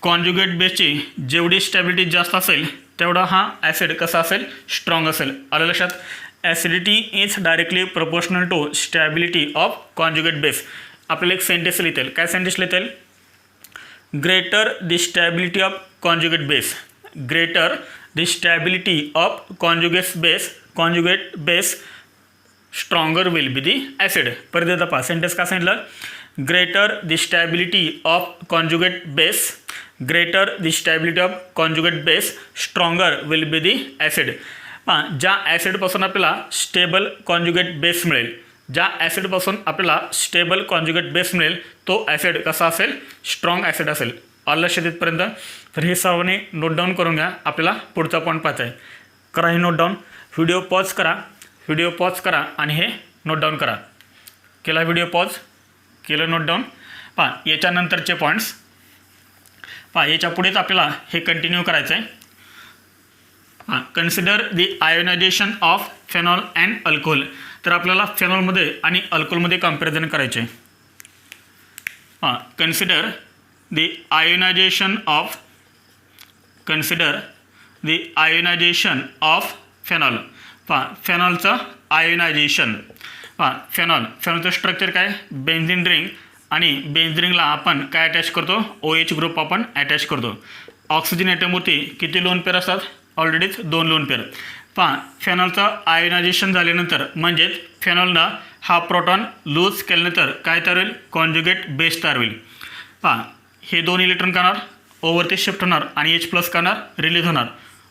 कॉन्जुगेट बेसची जेवढी स्टॅबिलिटी जास्त असेल तेवढा हा ॲसिड कसा असेल स्ट्रॉंग असेल. आलं लक्षात. Acidity is directly proportional to stability of conjugate base. आपल्याला एक सेंटेन्स लिहिता येईल. काय सेंटेन्स लिहिता येईल greater the stability of conjugate base, greater the stability of conjugate base stronger will be the acid. परत एकदा पहा सेंटेन्स का सांगितलं, greater the stability of conjugate base, greater the stability of conjugate base stronger will be the acid. पहा ज्या ॲसिडपासून आपल्याला stable conjugate base मिळेल, ज्या ॲसिडपासून आपल्याला स्टेबल कॉन्जुगेट बेस मिळेल तो ॲसिड कसा असेल, स्ट्रॉंग ॲसिड असेल. लक्ष तिथपर्यंत. तर हे सर्वांनी नोट डाऊन करून घ्या, आपल्याला पुढचा पॉईंट पाहायचा आहे. करा हे नोट डाऊन, व्हिडिओ पॉज करा आणि हे नोट डाऊन करा. केला व्हिडिओ पॉज, केलं नोट डाऊन. पहा याच्यानंतरचे पॉईंट्स पहा, याच्या पुढेच आपल्याला हे कंटिन्यू करायचं आहे. हां, consider the ionization of phenol and alcohol. तर आपल्याला फेनॉलमध्ये आणि अल्कोहोलमध्ये कम्पॅरिझन करायचे आहे. हां, consider the ionization of phenol. पहा फेनॉलचं आयोनायझेशन. पहा फेनॉलचं स्ट्रक्चर काय, बेन्झिन रिंग, आणि बेन्झिन रिंगला आपण काय अटॅच करतो, OH ग्रुप आपण अटॅच करतो. ऑक्सिजन ॲटमवरती किती लोन पेअर असतात, ऑलरेडीच 2 लोन पेअर. पहा फेनॉलचं आयोनायझेशन झाल्यानंतर म्हणजेच फेनॉलनं हा प्रोटॉन लूज केल्यानंतर काय तयार होईल, कॉन्जुगेट बेस तयार होईल. पहा हे 2 इलेक्ट्रॉन करणार ओवरती शिफ्ट होणार आणि H+ करणार रिलीज होणार.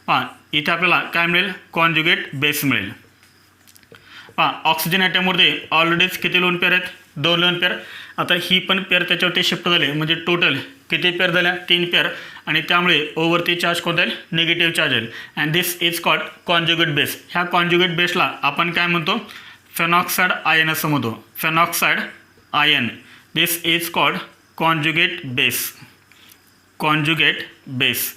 पहा इथे आपल्याला काय मिळेल, कॉन्जुगेट बेस मिळेल. पहा ऑक्सिजन ॲटमवरती ऑलरेडीच किती लोन पेअर आहेत, 2 लोन पेअर. आता ही पण पेअर त्याच्यावरती शिफ्ट झाले म्हणजे टोटल किती पेअर झाल्या, 3 पेअर. आणि त्यामुळे ओवरती चार्ज कोणता येईल, निगेटिव्ह चार्ज येईल. And this is called conjugate base. ह्या कॉन्जुगेट बेसला आपण काय म्हणतो, फेनॉक्साइड आयन असं म्हणतो, phenoxide ion. This is called conjugate base.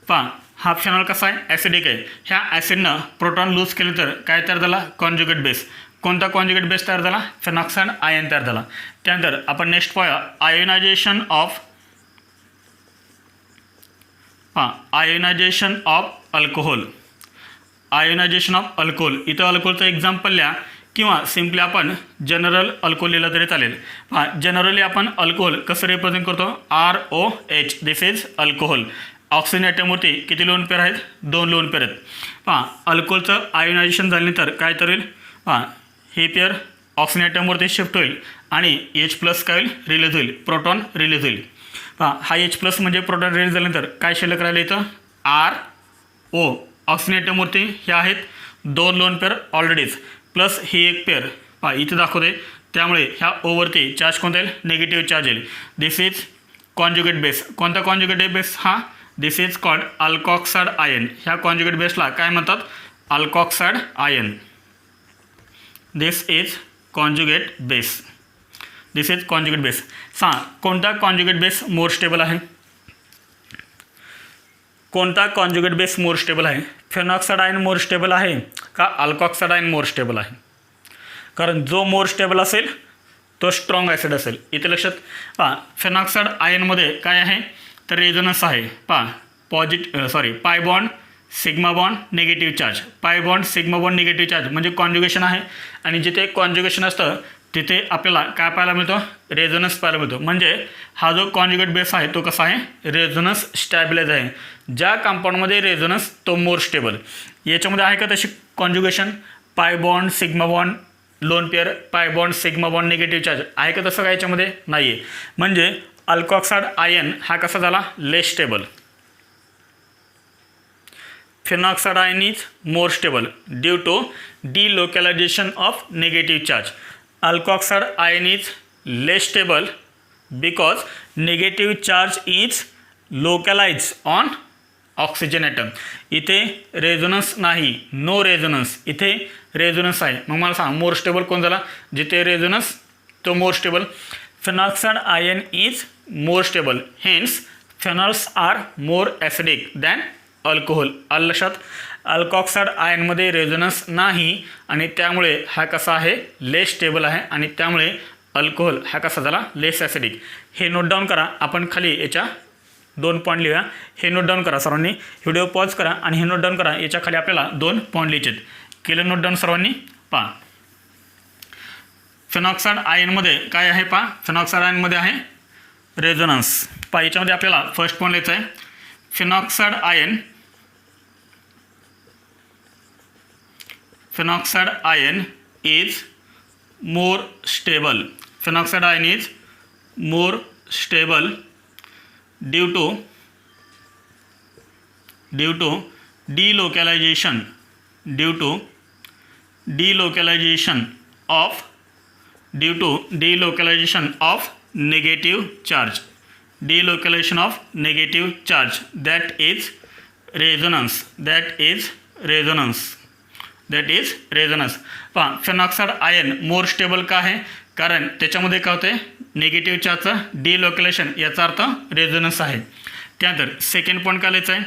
पहा हा फेनॉल कसा आहे, ॲसिडिक आहे. ह्या ॲसिडनं प्रोटॉन लूज केल्यानंतर काय तयार झाला, कॉन्जुगेट बेस. कोणता कॉन्जुगेट बेस तयार झाला, फेनॉक्साइड आयन तयार झाला. त्यानंतर आपण नेक्स्ट पाहूया ionization of alcohol. Ionization of alcohol. इथं अल्कोहोलचं एक्झाम्पल लिहा किंवा सिम्पली आपण जनरल अल्कोहोल लिहिलं तरी चालेल. पहा जनरली आपण अल्कोहोल कसं रिप्रेझेंट करतो, ROH. This is alcohol. Oxygen ॲटमवरती किती लोन पेअर आहेत, 2 लोन पेअर आहेत. पहा अल्कोहोलचं आयोनायझेशन झाल्यानंतर काय तर होईल, पहा हे पेअर ऑक्सिजन ॲटमवरती शिफ्ट होईल आणि H+ काय होईल, रिलीज होईल, प्रोटॉन रिलीज होईल. पहा हा H+ म्हणजे प्रोटॉन रिलीज झाल्यानंतर काय शिल्लक राहिलं इथं, RO. ऑक्सिजन ॲटमवरती हे आहेत 2 लोन पेअर ऑलरेडीच, प्लस ही एक पेअर पहा इथे दाखवते. त्यामुळे ह्या ओवरती चार्ज कोणता येईल, निगेटिव्ह चार्ज येईल. This is conjugate base. कोणता कॉन्जुगेट बेस, हा this is called alkoxide ion. ह्या कॉन्जुगेट बेसला काय म्हणतात, alkoxide ion. This is conjugate base. कोणता कॉन्जुगेट बेस मोर स्टेबल आहे, कोणता कॉन्जुगेट बेस मोर स्टेबल आहे, फेनॉक्साइड आयन मोर स्टेबल आहे का अल्कॉक्साइड आयन मोर स्टेबल आहे. कारण जो मोर स्टेबल असेल तो स्ट्रॉंग ॲसिड असेल. इथे लक्षात पहा फेनॉक्साइड आयनमध्ये काय आहे, तर रेझोनन्स आहे. पहा pi bond sigma bond negative charge. Pi bond sigma bond negative charge म्हणजे कॉन्जुगेशन आहे. आणि जिथे कॉन्जुगेशन असतं तिथे आपल्याला काय पाहायला मिळतो, रेझोनन्स पाहायला मिळतो. म्हणजे हा जो कॉन्जुगेट बेस आहे तो कसा आहे, रेझोनन्स स्टॅबिलाइज आहे. ज्या कंपाऊंडमध्ये रेझोनन्स तो मोर स्टेबल. याच्यामध्ये आहे का तशी conjugation, pi bond sigma bond lone pair, pi bond sigma bond negative charge आहे का, तसं काय याच्यामध्ये नाही आहे. म्हणजे अल्कॉक्साइड आयन हा कसा झाला, less stable. Phenoxide ion is more stable due to delocalization of negative charge. Alkoxide ion is less stable because negative charge is localized on oxygen atom. इथे रेझोनन्स नाही, नो रेझोनन्स. इथे रेझोनन्स आहे. मग मला सांग मोर स्टेबल कोण झाला, जिथे रेझोनन्स तो more stable. Phenoxide ion is more stable, hence phenols are more acidic than alcohol. लक्षात, अल्कॉक्साइड आयनमध्ये रेझोनन्स नाही आणि त्यामुळे हा कसा आहे, लेस स्टेबल आहे. आणि त्यामुळे अल्कोहोल हा कसा झाला, लेस ॲसिडिक. हे नोट डाऊन करा. आपण खाली याच्या 2 पॉईंट लिहूया. हे नोट डाऊन करा सर्वांनी. व्हिडिओ पॉज करा आणि हे नोट डाऊन करा. याच्या खाली आपल्याला 2 पॉईंट लिहायचे आहेत. केलं नोट डाऊन सर्वांनी. पहा फेनॉक्साइड आयनमध्ये काय आहे, पहा फेनॉक्साइड आयनमध्ये आहे रेझोनन्स. पहा याच्यामध्ये आपल्याला फर्स्ट पॉईंट लिहायचं आहे phenoxide ion is more stable. Phenoxide ion is more stable due to delocalization of negative charge. Delocalization of negative charge, that is resonance. पहा फिनॉक्साइड आयन मोर स्टेबल का आहे, कारण त्याच्यामध्ये काय होते निगेटिव्ह चार्जचं डिलोकलेशन, याचा अर्थ रेझोनन्स आहे. त्यानंतर सेकंड पॉईंट काय लिहायचं आहे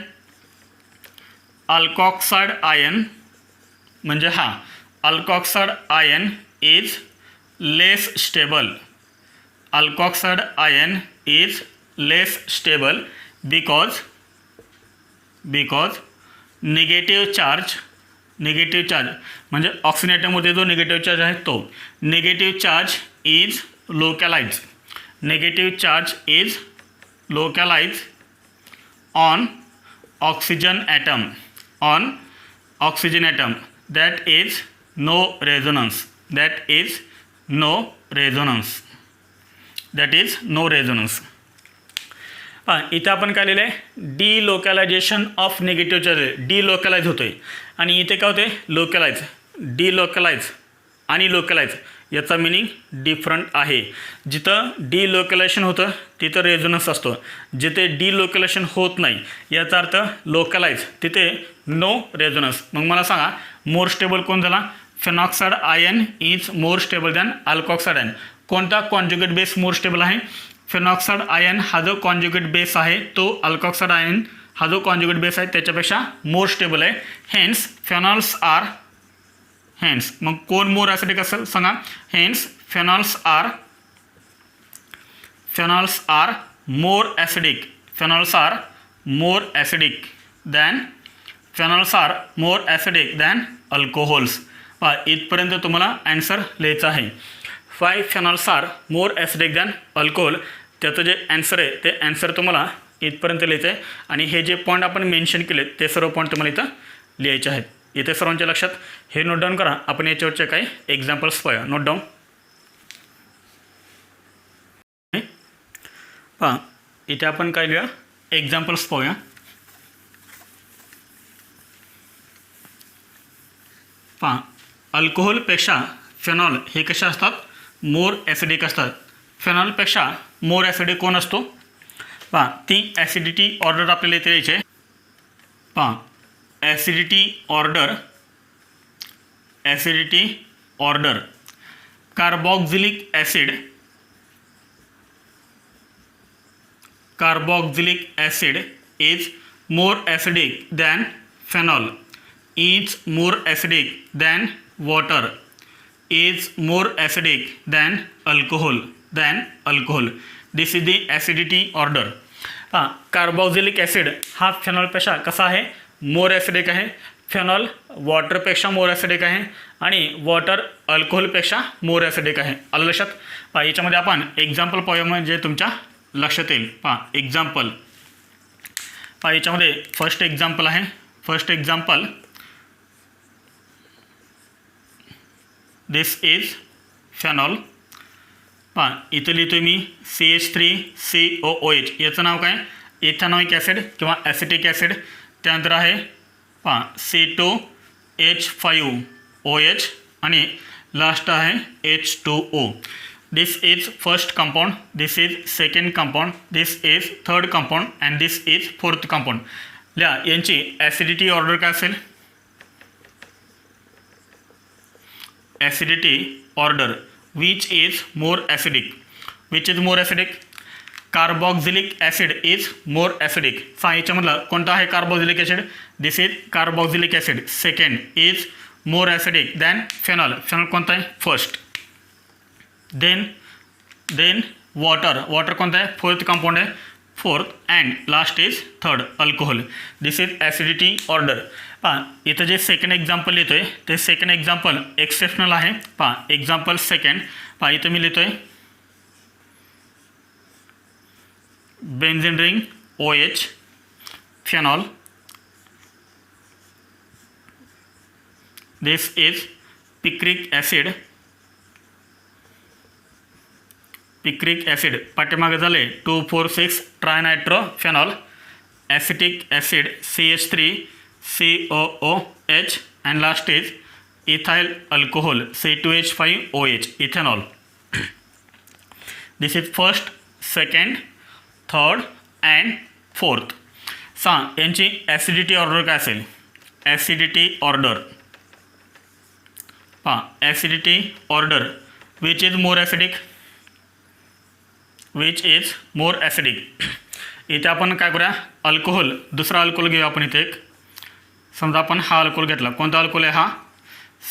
अल्कॉक्साइड आयन, म्हणजे हा alkoxide ion is less stable. Alkoxide ion is less stable because negative charge म्हणजे ऑक्सिजन ॲटममध्ये जो निगेटिव्ह चार्ज आहे तो negative charge is localize on oxygen atom that is no resonance. इथं आपण काय लिहिलं आहे delocalization of negative charge. Delocalize होतोय आणि इथे काय होते लोकलाइज. डिलोकलाइज आणि लोकलाइज याचा मिनिंग डिफरंट आहे. जिथं डिलोकलायझेशन होतं तिथं रेझोनन्स असतो, जिथे डिलोकलायझेशन होत नाही याचा अर्थ लोकलाइज, तिथे नो रेझोनन्स. मग मला सांगा मोर स्टेबल कोण झाला? Phenoxide ion is more stable than alkoxide ion. कोणता कॉन्जुगेट बेस मोर स्टेबल आहे? फिनॉक्साइड आयन हा जो कॉन्जुगेट बेस आहे तो अल्कॉक्साइड आयन हा जो कॉन्जुगेट बेस आहे त्याच्यापेक्षा मोर स्टेबल आहे. हेन्स फेनॉल्स आर मग कोण मोर ॲसिडिक असेल सांगा? Hence phenols are more acidic than alcohols. इथपर्यंत तुम्हाला ॲन्सर लिहायचं आहे. Why phenols are more acidic than alcohol, त्याचं जे ॲन्सर आहे ते ॲन्सर तुम्हाला इथपर्यंत लिहायचं आहे. आणि हे जे पॉईंट आपण मेन्शन केले ते सर्व पॉईंट तुम्हाला इथं लिहायचे आहेत. इथे सर्वांच्या लक्षात हे नोट डाऊन करा. आपण याच्यावरचे काही एक्झाम्पल्स पाहूया. Note down. पहा इथे आपण काय लिहूया एक्झाम्पल्स पाहूया. पहा अल्कोहोलपेक्षा फेनॉल हे कशा असतात? मोर ॲसिडिक असतात. फेनॉलपेक्षा मोर ॲसिडिक कोण असतो? पहा ती ॲसिडिटी ऑर्डर आपल्याला इथे द्यायची आहे. पहा acidity order carboxylic acid is more acidic than phenol, is more acidic than water, is more acidic than alcohol. This is the acidity order. हां कार्बॉक्झिलिक ॲसिड हा फेनॉलपेक्षा कसा आहे? मोर ॲसिडिक आहे. फेनॉल वॉटरपेक्षा मोर ॲसिडिक आहे आणि वॉटर अल्कोहोलपेक्षा मोर acidic आहे. आलं लक्षात? पहा याच्यामध्ये आपण एक्झाम्पल पाहूया म्हणजे तुमच्या लक्षात येईल. पहा एक्झाम्पल. पहा याच्यामध्ये फर्स्ट एक्झाम्पल आहे. First example this is phenol. पहा इथं लिहितो मी CH3COOH. याचं नाव काय? इथेनॉइक ॲसिड किंवा ॲसिटिक ॲसिड. त्यानंतर आहे पहा C2H5OH आणि लास्ट आहे H2O. This is first compound, this is second compound, this is third compound and this is fourth compound. लिहा यांची ॲसिडिटी ऑर्डर काय असेल? Acidity order which is more acidic. Carboxylic acid is more acidic. याच्यामधलं कोणतं आहे carboxylic acid? This is carboxylic acid. Second is more acidic than phenol. Phenol कोणता आहे? First. Then water कोणता आहे? फोर्थ कंपाऊंड आहे. Fourth and last is third alcohol. This is acidity order. पहा इथं जे सेकंड एक्झाम्पल लिहितो आहे ते सेकंड एक्झाम्पल एक्सेप्शनल आहे. पहा एक्झाम्पल सेकंड. पहा इथं मी लिहितो आहे benzene ring OH, phenol. This is picric acid. Picric acid पाठीमागे झाले 2,4,6 trinitrophenol, acetic acid CH3COOH and last is ethyl alcohol C2H5OH, ethanol. This is first, second, third and fourth. यांची ॲसिडिटी ऑर्डर काय असेल? Acidity order acidity order which is more acidic, which is more acidic. इथे आपण काय करूया, alcohol, दुसरा alcohol घेऊया आपण. इथे एक समजा आपण हा अल्कोहोल घेतला. कोणता अल्कोहोल आहे हा?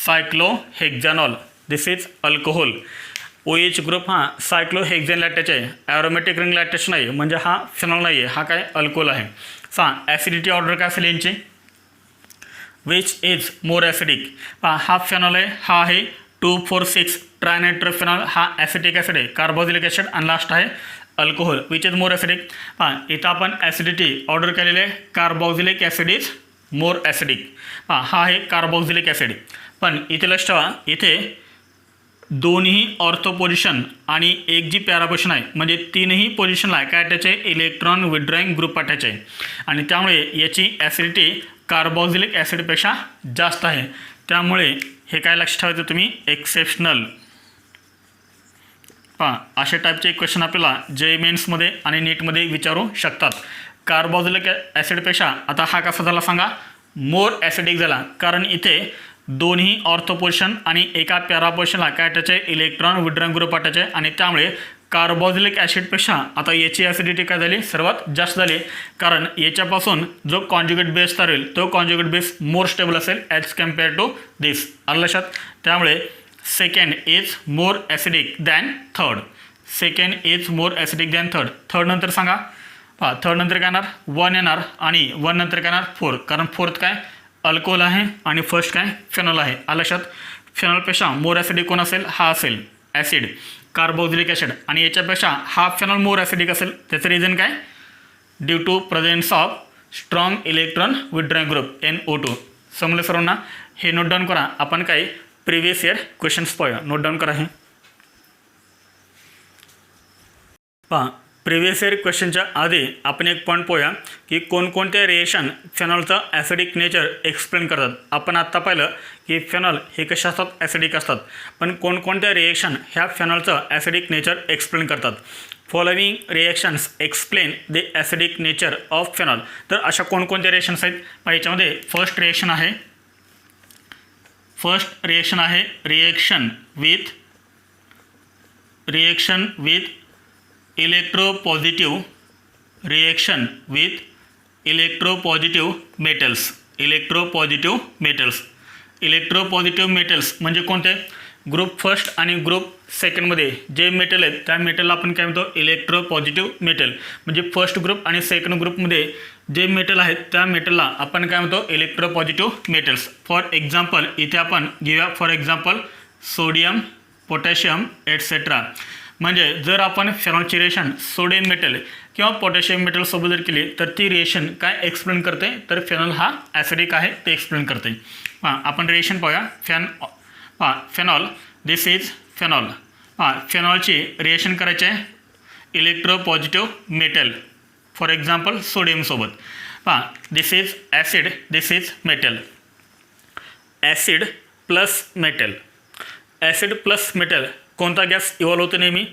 सायक्लोहेक्झॅनॉल. दिस इज अल्कोहोल. OH ग्रुप हा सायक्लोहेक्झॅन लॅटेज आहे, ॲरोमॅटिक रिंग लॅटेज नाही, म्हणजे हा फेनॉल नाही आहे, हा काय अल्कोहोल आहे. ॲसिडिटी ऑर्डर काय असेल यांची? Which is more acidic. हा फेनॉल आहे, हा आहे 2,4,6 ट्रायनायट्रोफेनॉल, हा ॲसिटिक ॲसिड आहे, कार्बोक्सिलिक ॲसिड आणि लास्ट आहे alcohol which is more acidic. इथं आपण ॲसिडिटी ऑर्डर केलेली आहे, carboxylic acid is more acidic. हा आहे कार्बोक्सिलिक ॲसिड. पण इथे लक्ष ठेवा, इथे दोन्ही ऑर्थो पोझिशन आणि एक जी पॅरा पोझिशन आहे, म्हणजे तीनही पोझिशनला काय अटॅच आहे? इलेक्ट्रॉन विड्रॉईंग ग्रुप अटॅच आहे आणि त्यामुळे याची ॲसिडिटी कार्बोक्सिलिक ॲसिडपेक्षा जास्त आहे. त्यामुळे हे काय लक्ष ठेवायचं तुम्ही? एक्सेप्शनल. अशा टाईपचे क्वेश्चन आपल्याला जे मेन्समध्ये आणि नीटमध्ये विचारू शकतात. कार्बोक्सिलिक ॲसिडपेक्षा आता हा कसा झाला सांगा? मोर ॲसिडिक झाला, कारण इथे दोन्ही ऑर्थो पोझिशन आणि एका पॅरा पोझिशनला काय अटॅच आहे? इलेक्ट्रॉन विड्रॉईंग ग्रुप अटॅच आहे आणि त्यामुळे कार्बोक्सिलिक ॲसिडपेक्षा आता याची ॲसिडिटी काय झाली? सर्वात जास्त झाली, कारण याच्यापासून जो कॉन्ज्युगेट बेस तयार होईल तो कॉन्ज्युगेट बेस मोर स्टेबल असेल ॲज कम्पेअर टू दिस. आलं लक्षात? त्यामुळे second is more acidic than third. Second is more acidic than third. Third नंतर सांगा. थर्ड नंतर काय येणार? 1 येणार आणि 1 नंतर काय येणार? 4, कारण फोर्थ काय? अल्कोहोल आहे आणि फर्स्ट काय? फेनॉल आहे. आलं लक्षात? फेनॉलपेक्षा मोर ॲसिडिक कोण असेल? हा असेल ॲसिड कार्बोक्सिलिक ॲसिड, आणि याच्यापेक्षा हा फेनॉल मोर ॲसिडिक असेल. त्याचं रिझन काय? Due to presence of strong electron withdrawing group NO2. समजलं सर्वांना? हे नोट डाऊन करा. आपण काही प्रिव्हियस इयर क्वेश्चन्स पाहूया. नोट डाऊन करा. हे प्रिव्हियस इयर क्वेश्चनच्या आधी आपण एक पॉईंट पाहूया की कोणकोणत्या रिएक्शन फेनॉलचं ॲसिडिक नेचर एक्सप्लेन करतात. आपण आत्ता पाहिलं की फेनॉल हे कसे असतात? ॲसिडिक असतात. पण कोणकोणत्या रिएक्शन ह्या फेनॉलचं ॲसिडिक नेचर एक्सप्लेन करतात? Following reactions explain the acidic nature of phenol. तर अशा कोणकोणत्या रिएक्शन्स आहेत? याच्यामध्ये फर्स्ट रिएक्शन आहे रिएक्शन विथ इलेक्ट्रोपॉझिटिव्ह मेटल्स म्हणजे कोणते? ग्रुप फर्स्ट आणि ग्रुप सेकंडमध्ये जे मेटल आहेत त्या मेटलला आपण काय म्हणतो? Electropositive metal. म्हणजे फर्स्ट ग्रुप आणि सेकंड ग्रुपमध्ये जे मेटल आहेत त्या मेटलला आपण काय म्हणतो? Electropositive metals. फॉर एक्झाम्पल इथे आपण घेऊया for example sodium, potassium etcetera. म्हणजे जर आपण फेनॉलची रिएक्शन सोडियम मेटल किंवा पोटॅशियम मेटलसोबत जर केली तर ती रिएक्शन काय एक्सप्लेन करते? तर फेनॉल हा ॲसिडिक आहे ते एक्सप्लेन करते. आपण रिएक्शन पाहूया. Phenol, this is phenol. फेनॉलची रिएक्शन करायची आहे इलेक्ट्रोपॉझिटिव्ह मेटल, फॉर एक्झाम्पल सोडियमसोबत. This is acid, this is metal. Acid plus metal कोणता गॅस इव्हॉल्व होतो नेहमी?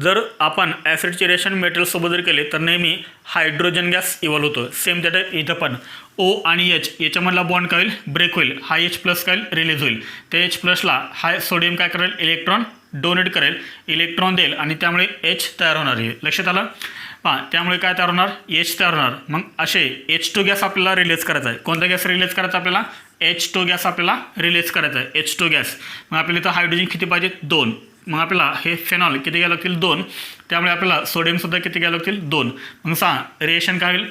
जर आपण ॲसिडची रिएक्शन मेटलसोबत जर केले तर नेहमी हायड्रोजन गॅस इव्हॉल्व होतो. सेम त्या टाईप इथं पण O आणि H याच्यामधला बॉन्ड काय होईल? ब्रेक होईल. हा H प्लस काय रिलीज होईल. त्या H प्लसला हा सोडियम काय करेल? इलेक्ट्रॉन डोनेट करेल, इलेक्ट्रॉन देईल आणि त्यामुळे H तयार होणार आहे. लक्षात आलं? त्यामुळे काय तयार होणार? H तयार होणार. मग असे H2 गॅस आपल्याला रिलीज करायचा आहे. कोणता गॅस रिलीज करायचा आपल्याला? H2 गॅस आपल्याला रिलीज करायचा आहे. H2 gas. मग आपल्याला इथं हायड्रोजन किती पाहिजेत? 2. मग आपल्याला हे फेनॉल किती घ्यायला लागतील? 2. त्यामुळे आपल्याला सोडियमसुद्धा किती घ्यायला लागतील? 2. मग रिएक्शन काय होईल?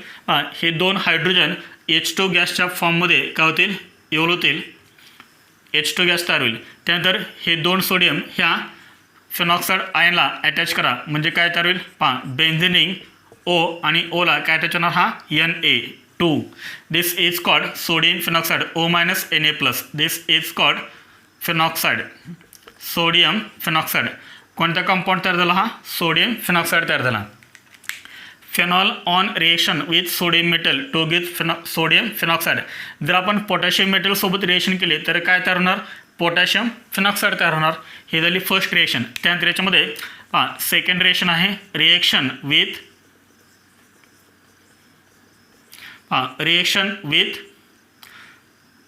हे 2 हायड्रोजन H2 गॅसच्या फॉर्ममध्ये काय होतील? इव्हॉल्व होतील. H2 गॅस तयार होईल. त्यानंतर हे 2 सोडियम ह्या फेनॉक्साईड आयनला अटॅच करा, म्हणजे काय तयार होईल? बेन्झीन रिंग ओ आणि ओला काय अटॅच होणार हा Na2. This is called sodium phenoxide O-Na+. This is called phenoxide, sodium phenoxide. कोणता कंपाऊंड तयार झाला हा सोडियम फिनॉक्साइड तयार झाला. Phenol on reaction with sodium metal to give sodium phenoxide. जर आपण पोटॅशियम मेटल सोबत रिएक्शन केले तर काय तयार होणार पोटॅशियम फिनॉक्साइड तयार होणार. ही झाली फर्स्ट रिएक्शन. त्यानंतर याच्यामध्ये सेकंड रिएक्शन आहे reaction with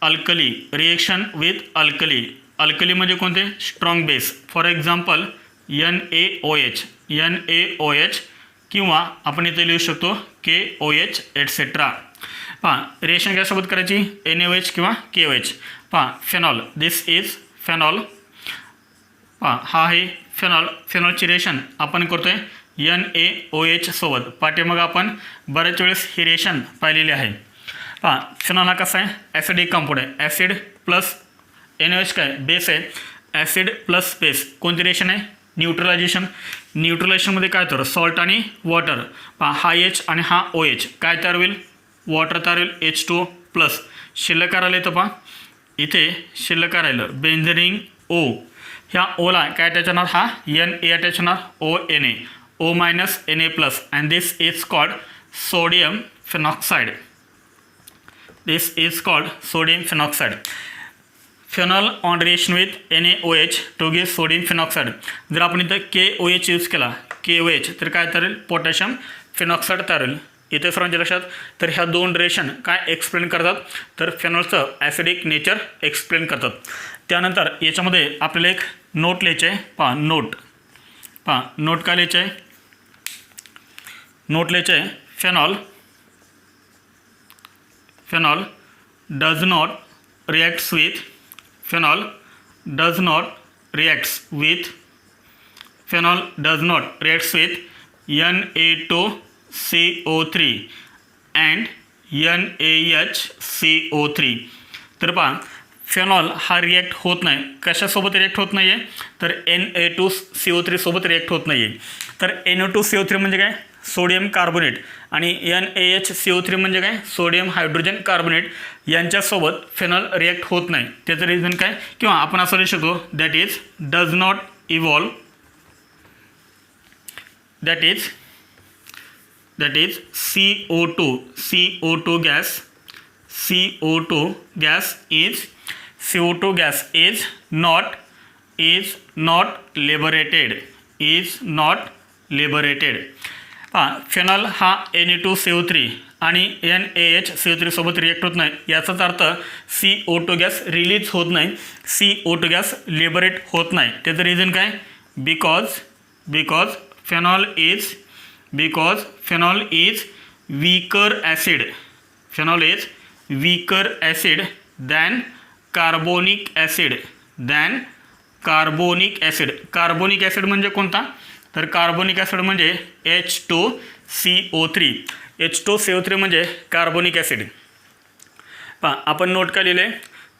alkali. Reaction with alkali. Alkali म्हणजे कोणते strong base. For example NaOH किंवा आपण इथे लिहू शकतो KOH एटसेट्रा. रिएक्शन कशासोबत करायची NaOH किंवा KOH. Phenol. This is phenol. हा आहे फेनॉल. फेनॉलची रिएक्शन आपण करतोय NaOH सोबत. पाठीमाग आपण बऱ्याच वेळेस ही रिएक्शन पाहिलेली आहे. फेनॉल हा कसा आहे ॲसिडिक कंपाऊंड आहे. ॲसिड प्लस NaOH काय बेस आहे. ॲसिड प्लस बेस कोणती रिएक्शन आहे न्यूट्रलायझेशन. न्यूट्रलायझेशनमध्ये काय तर सॉल्ट आणि वॉटर. हा H आणि हा OH काय तयार होईल वॉटर तयार होईल H2O प्लस. शिल्लक राहिलं तर इथे शिल्लक राहिलं बेंझिन O. ह्या ओला काय अटॅच होणार हा Na अटॅच होणार ONA O-Na+. And this is called sodium phenoxide. This is called sodium phenoxide. Phenol on reaction with NaOH to give sodium phenoxide. जर आपण इथं KOH यूज केला KOH तर काय तयार होईल पोटॅशियम फिनॉक्साइड तयार होईल. इथे सर्वांच्या लक्षात. तर ह्या दोन रिएक्शन काय एक्सप्लेन करतात तर फेनॉलचं ॲसिडिक नेचर एक्सप्लेन करतात. त्यानंतर याच्यामध्ये आपल्याला एक नोट लिहायचे आहे. नोट काय लिहायचे आहे नोट लिहायचे आहे phenol does not reacts with phenol does not reacts with Na2CO3 and NaHCO3. तर फेनॉल हा रिॲक्ट होत नाही. कशासोबत रिॲक्ट होत नाही आहे तर Na2CO3 सोबत रिॲक्ट होत नाही आहे. तर Na2CO3 म्हणजे काय सोडियम कार्बोनेट आणि NaHCO3 म्हणजे काय सोडियम हायड्रोजन कार्बोनेट. यांच्यासोबत फेनॉल रिॲक्ट होत नाही. त्याचं रिझन काय किंवा आपण असं लिहू शकतो that is does not evolve. That is CO2 gas is not liberated. Phenol हा Na2CO3 आणि NaHCO3 सोबत रिॲक्ट होत नाही. याचाच अर्थ CO2 गॅस रिलीज होत नाही. CO2 गॅस लिबरेट होत नाही. त्याचं रिझन काय because phenol is weaker acid. Phenol is weaker acid than carbonic acid. Carbonic acid म्हणजे कोणता तर कार्बोनिक ॲसिड म्हणजे H2CO3. H2CO3 म्हणजे कार्बोनिक ॲसिड. आपण नोट काय लिहिले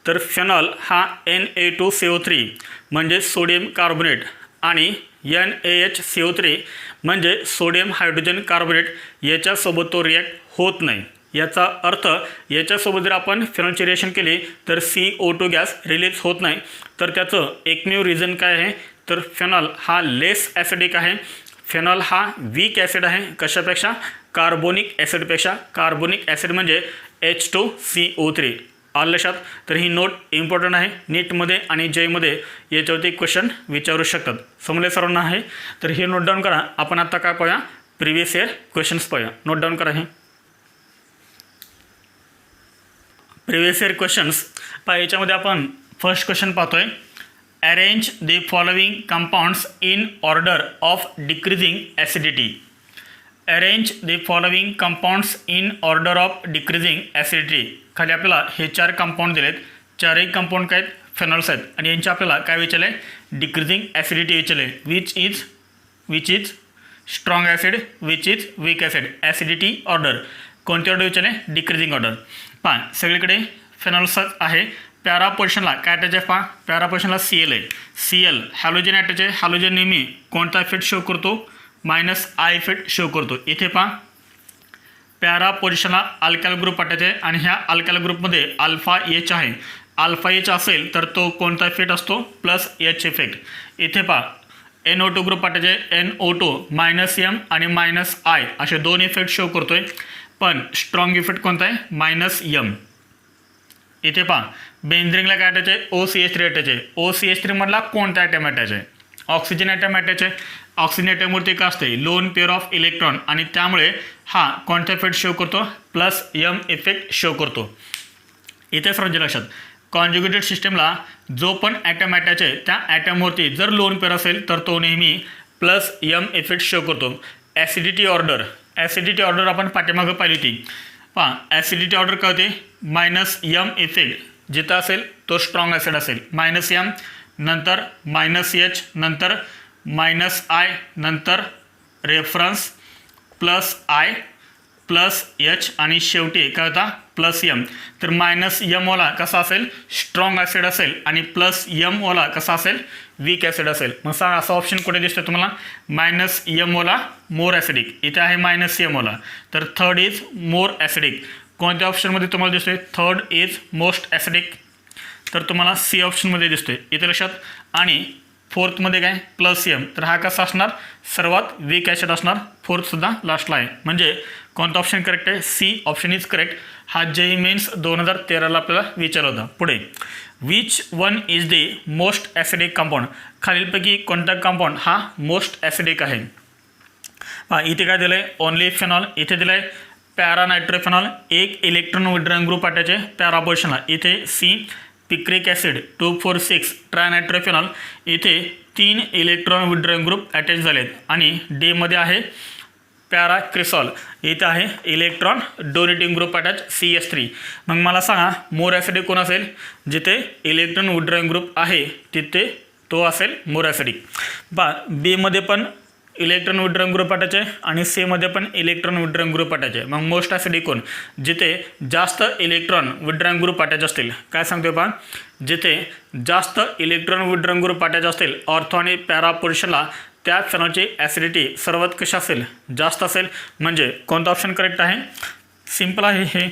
तर फेनॉल हा Na2CO3 म्हणजे सोडियम कार्बोनेट आणि NaHCO3 म्हणजे सोडियम हायड्रोजन कार्बोनेट याच्यासोबत तो रिॲक्ट होत नाही. याचा अर्थ याच्यासोबत जर आपण फेनॉलची रिएक्शन केली तर CO2 गॅस रिलीज होत नाही. तर त्याचं एकमेव रिझन काय आहे तर फेनॉल हा लेस ॲसिडिक आहे. फेनॉल हा वीक ॲसिड आहे कशापेक्षा कार्बोनिक ॲसिडपेक्षा. कार्बोनिक ॲसिड म्हणजे H2CO3. आलं लक्षात. तर ही नोट इम्पॉर्टंट आहे. नीटमध्ये आणि जेमध्ये याच्यावरती क्वेश्चन विचारू शकतात. समजले सर्वांना आहे तर हे नोट डाऊन करा. आपण आता काय पाहूया प्रिव्हियस इयर क्वेश्चन्स पाहूया. नोट डाऊन करा हे प्रिव्हियस इयर क्वेश्चन्स. याच्यामध्ये आपण फर्स्ट क्वेश्चन पाहतोय arrange the following compounds in order of decreasing acidity. Arrange the following compounds in order of decreasing acidity. खाली आपल्याला हे 4 कंपाऊंड दिलेत. 4ही कंपाऊंड काय आहेत फेनॉल्स आहेत आणि यांचे आपल्याला काय विचारले डिक्रीजिंग ॲसिडिटी विचारले. Which is strong acid which is weak acid. Acidity order कोणती ऑर्डर विचारले डिक्रीजिंग ऑर्डर. सगळीकडे फेनॉल्स आहे. पॅरा पोर्शनला काय अटॅच आहे पॅरा पोर्शनला Cl आहे. Cl हॅलोजन अटॅच आहे. हॅलोजन नेहमी कोणता इफेक्ट शो करतो -I इफेक्ट शो करतो. इथे पॅरा पोझिशनला अल्काइल ग्रुप अटॅच आहे आणि ह्या अल्काइल ग्रुपमध्ये अल्फा एच आहे. अल्फा एच असेल तर तो कोणता इफेक्ट असतो? Plus H effect. इथे पहा NO2 ग्रुप अटॅच आहे. NO2 -M आणि -I असे दोन इफेक्ट शो करतोय, पण स्ट्रॉंग इफेक्ट कोणता आहे? -M. इथे पहा बेन्झिनला काय अटॅच आहे? OCH3 अटॅच आहे. OCH3 मधला कोणता ॲटम अटॅच आहे? ऑक्सिजन ॲटम अटॅच आहे. ऑक्सिजन ॲटमवरती काय असते? लोन पेअर ऑफ इलेक्ट्रॉन आणि त्यामुळे हा कोणता इफेक्ट शो करतो? +M इफेक्ट शो करतो. इथे समजा लक्षात कॉन्जुगेटेड सिस्टमला जो पण ॲटम अटॅच आहे त्या ॲटमवरती जर लोन पेअर असेल तर तो नेहमी +M इफेक्ट शो करतो. ॲसिडिटी ऑर्डर आपण पाठीमागं पाहिली होती. पहा ॲसिडिटी ऑर्डर काय होते? -M इफेक्ट जिथं असेल तो स्ट्रॉंग ॲसिड असेल. -M नंतर -H नंतर -I नंतर रेफरन्स +I +H आणि शेवटी काय होता? +M. तर -M वाला कसा असेल? स्ट्रॉंग ॲसिड असेल आणि +M वाला कसा असेल? वीक ॲसिड असेल. मग सांगा असा ऑप्शन कुठे दिसतो तुम्हाला? -M वाला मोर ॲसिडिक. इथे आहे -M वाला, तर थर्ड इज मोर ॲसिडिक. कोणत्या ऑप्शनमध्ये तुम्हाला दिसतोय? Third is most acidic. तर तुम्हाला C ऑप्शनमध्ये दिसतोय. इथे लक्षात. आणि फोर्थमध्ये काय? +M. तर हा कसा असणार? सर्वात वीक ॲसिड असणार. फोर्थसुद्धा लास्टला आहे. म्हणजे कोणता ऑप्शन करेक्ट आहे? C option is correct. हा JEE मेन्स 2013ला आपल्याला विचारला होता. पुढे which one is the most acidic compound? खालीलपैकी कोणता कंपाऊंड हा मोस्ट ॲसिडिक आहे? पहा इथे काय दिलं आहे? Only phenol. इथे दिलं आहे पॅरानायट्रोफेनॉल. एक इलेक्ट्रॉन विड्रॉइंग ग्रुप अटॅच आहे पॅरा पोझिशनला. इथे C पिक्रिक ॲसिड 2,4,6 ट्रायनायट्रोफेनॉल. इथे 3 इलेक्ट्रॉन विड्रॉइंग ग्रुप अटॅच झाले आहेत. आणि डेमध्ये आहे पॅराक्रिसॉल. इथे आहे electron donating group attach CS3. मग मला सांगा मोर ॲसिडिक कोण असेल? जिथे इलेक्ट्रॉन विड्रॉइंग ग्रुप आहे तिथे तो असेल मोर ॲसिडिक. बीमध्ये पण इलेक्ट्रॉन विड्रॉइंग ग्रुप अटॅच आहे आणि Cमध्ये पण इलेक्ट्रॉन विड्रॉइंग ग्रुप अटॅच आहे. मग मोस्ट ॲसिडिक कोण? जिथे जास्त इलेक्ट्रॉन विड्रॉइंग ग्रुप अटॅच असतील. काय सांगतोय पहा? जिथे जास्त इलेक्ट्रॉन विड्रॉइंग ग्रुप अटॅच असतील ऑर्थो आणि पॅरा पोझिशनला त्या फेनॉलची ॲसिडिटी सर्वात कशी असेल? जास्त असेल. म्हणजे कोणता ऑप्शन करेक्ट आहे? सिम्पल आहे हे.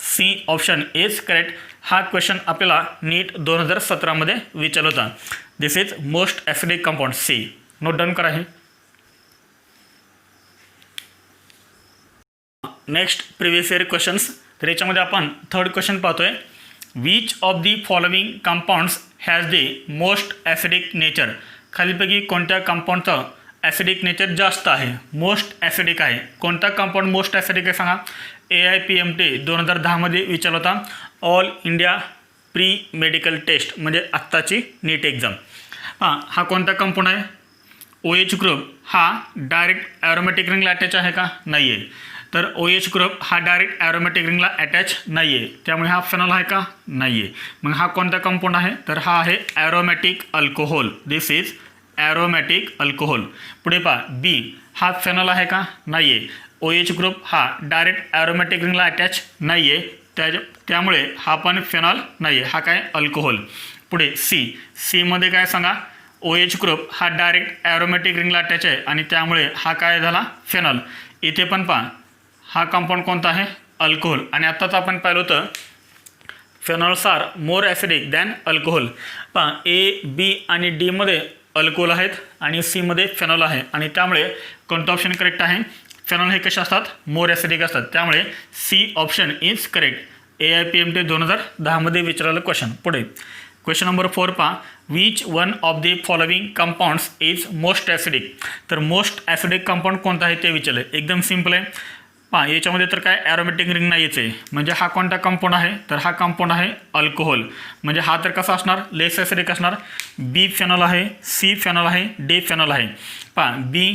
C option is correct. हा क्वेश्चन आपल्याला नीट 2017मध्ये विचारला होता. This is most acidic compound C. Note down करा हे. Next previous year questions. तर याच्यामध्ये आपण थर्ड क्वेश्चन पाहतोय. Which of the following compounds has the most acidic nature? खालीपैकी कोणत्या कंपाऊंडचं ॲसिडिक नेचर जास्त आहे? मोस्ट ॲसिडिक आहे. कोणता कंपाऊंड मोस्ट ॲसिडिक आहे सांगा? AIPMT 2010मध्ये विचारला होता. All India pre medical test म्हणजे आत्ताची नीट एक्झाम. हा कोणता कंपाऊंड आहे? OH ग्रुप हा डायरेक्ट ॲरोमॅटिक रिंगला अटॅच आहे का? नाही आहे. तर OH ग्रुप हा डायरेक्ट ॲरोमॅटिक रिंगला अटॅच नाही आहे. त्यामुळे हा फेनॉल आहे का? नाही आहे. मग हा कोणता कंपाऊंड आहे? तर हा आहे aromatic alcohol. This is aromatic alcohol. पुढे पहा B हा फेनॉल आहे का? नाही आहे. OH ग्रुप हा डायरेक्ट ॲरोमॅटिक रिंगला अटॅच नाही आहे. त्यामुळे हा पण फेनॉल नाही आहे. हा काय? अल्कोहोल. पुढे Cमध्ये काय सांगा? OH ग्रुप हा डायरेक्ट ॲरोमॅटिक रिंगला अटॅच आहे आणि त्यामुळे हा काय झाला? फेनॉल. इथे पण पहा हा कंपाऊंड कोणता आहे? अल्कोहोल. आणि आत्ताच आपण पाहिलं होतं phenols are more acidic than alcohol. पहा A, B आणि Dमध्ये अल्कोहोल आहेत आणि Cमध्ये फेनॉल आहे आणि त्यामुळे कोणतं ऑप्शन करेक्ट आहे? फेनॉल हे कसे असतात? मोर ॲसिडिक असतात. त्यामुळे C option is correct. AIPMT 2010मध्ये विचारलेलं क्वेश्चन. पुढे क्वेश्चन नंबर 4 पहा. Which one of the following compounds is most acidic? तर मोस्ट ॲसिडिक कंपाऊंड कोणता आहे ते विचारलं. एकदम सिम्पल आहे. पहा याच्यामध्ये तर काय ॲरोमॅटिक रिंग नाहीच आहे. म्हणजे हा कोणता कंपाऊंड आहे? तर हा कंपाऊंड आहे अल्कोहोल. म्हणजे हा तर कसा असणार? लेस ॲसिडिक असणार. B फेनॉल आहे, C फेनॉल आहे, D फेनॉल आहे. पहा B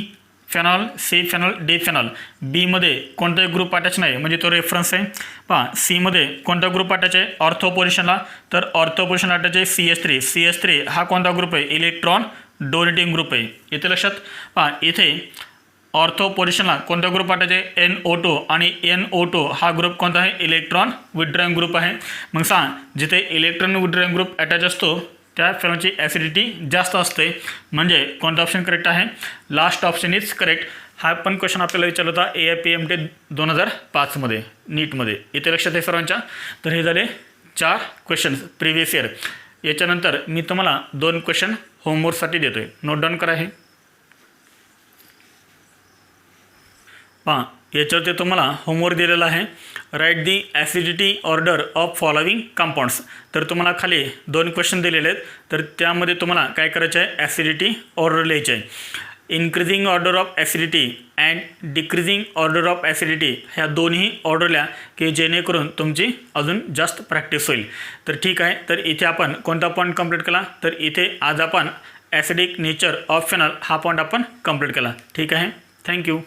phenol, C phenol, D phenol. Bमध्ये कोणताही ग्रुप अटॅच नाही म्हणजे तो रेफरन्स आहे. पहा Cमध्ये कोणता ग्रुप अटॅच आहे? ऑर्थो पोझिशनला. तर ऑर्थो पोझिशन अटॅच आहे CS3. CS3 हा कोणता ग्रुप आहे? इलेक्ट्रॉन डोनेटिंग ग्रुप आहे. इथे लक्षात. पहा इथे ऑर्थो पोझिशनला कोणता ग्रुप अटॅच आहे? NO2 आणि NO2 हा ग्रुप कोणता आहे? इलेक्ट्रॉन विड्रॉइंग ग्रुप आहे. मग सांग जिथे इलेक्ट्रॉन विड्रॉइंग ग्रुप अटॅच असतो त्या फेनॉलची ॲसिडिटी जास्त असते. म्हणजे कोणता ऑप्शन करेक्ट आहे? Last option is correct. हा पण क्वेश्चन आपल्याला विचारला होता AIPMT 2005 नीटमध्ये. इथे लक्षात आहे सर्वांच्या. तर हे झाले 4 क्वेश्चन्स प्रिव्हियस इयर. याच्यानंतर मी तुम्हाला 2 क्वेश्चन होमवर्कसाठी देतो आहे, नोट डाऊन करा. हे पहा, याच्यावरती तुम्हाला होमवर्क दिलेला आहे. Write the acidity order of following compounds. तर तुम्हाला खाली 2 क्वेश्चन दिलेले आहेत. तर त्यामध्ये तुम्हाला काय करायचं आहे, ॲसिडिटी ऑर्डर लिहायचे आहे. Increasing order of acidity and decreasing order of acidity ह्या दोन्ही ऑर्डरल्या की जेणेकरून तुमची अजून जास्त प्रॅक्टिस होईल. तर ठीक आहे. तर इथे आपण कोणता पॉईंट कंप्लीट केला, तर इथे आज आपण ॲसिडिक नेचर ऑफ फेनॉल हा पॉईंट आपण कंप्लीट केला. ठीक आहे. थँक्यू.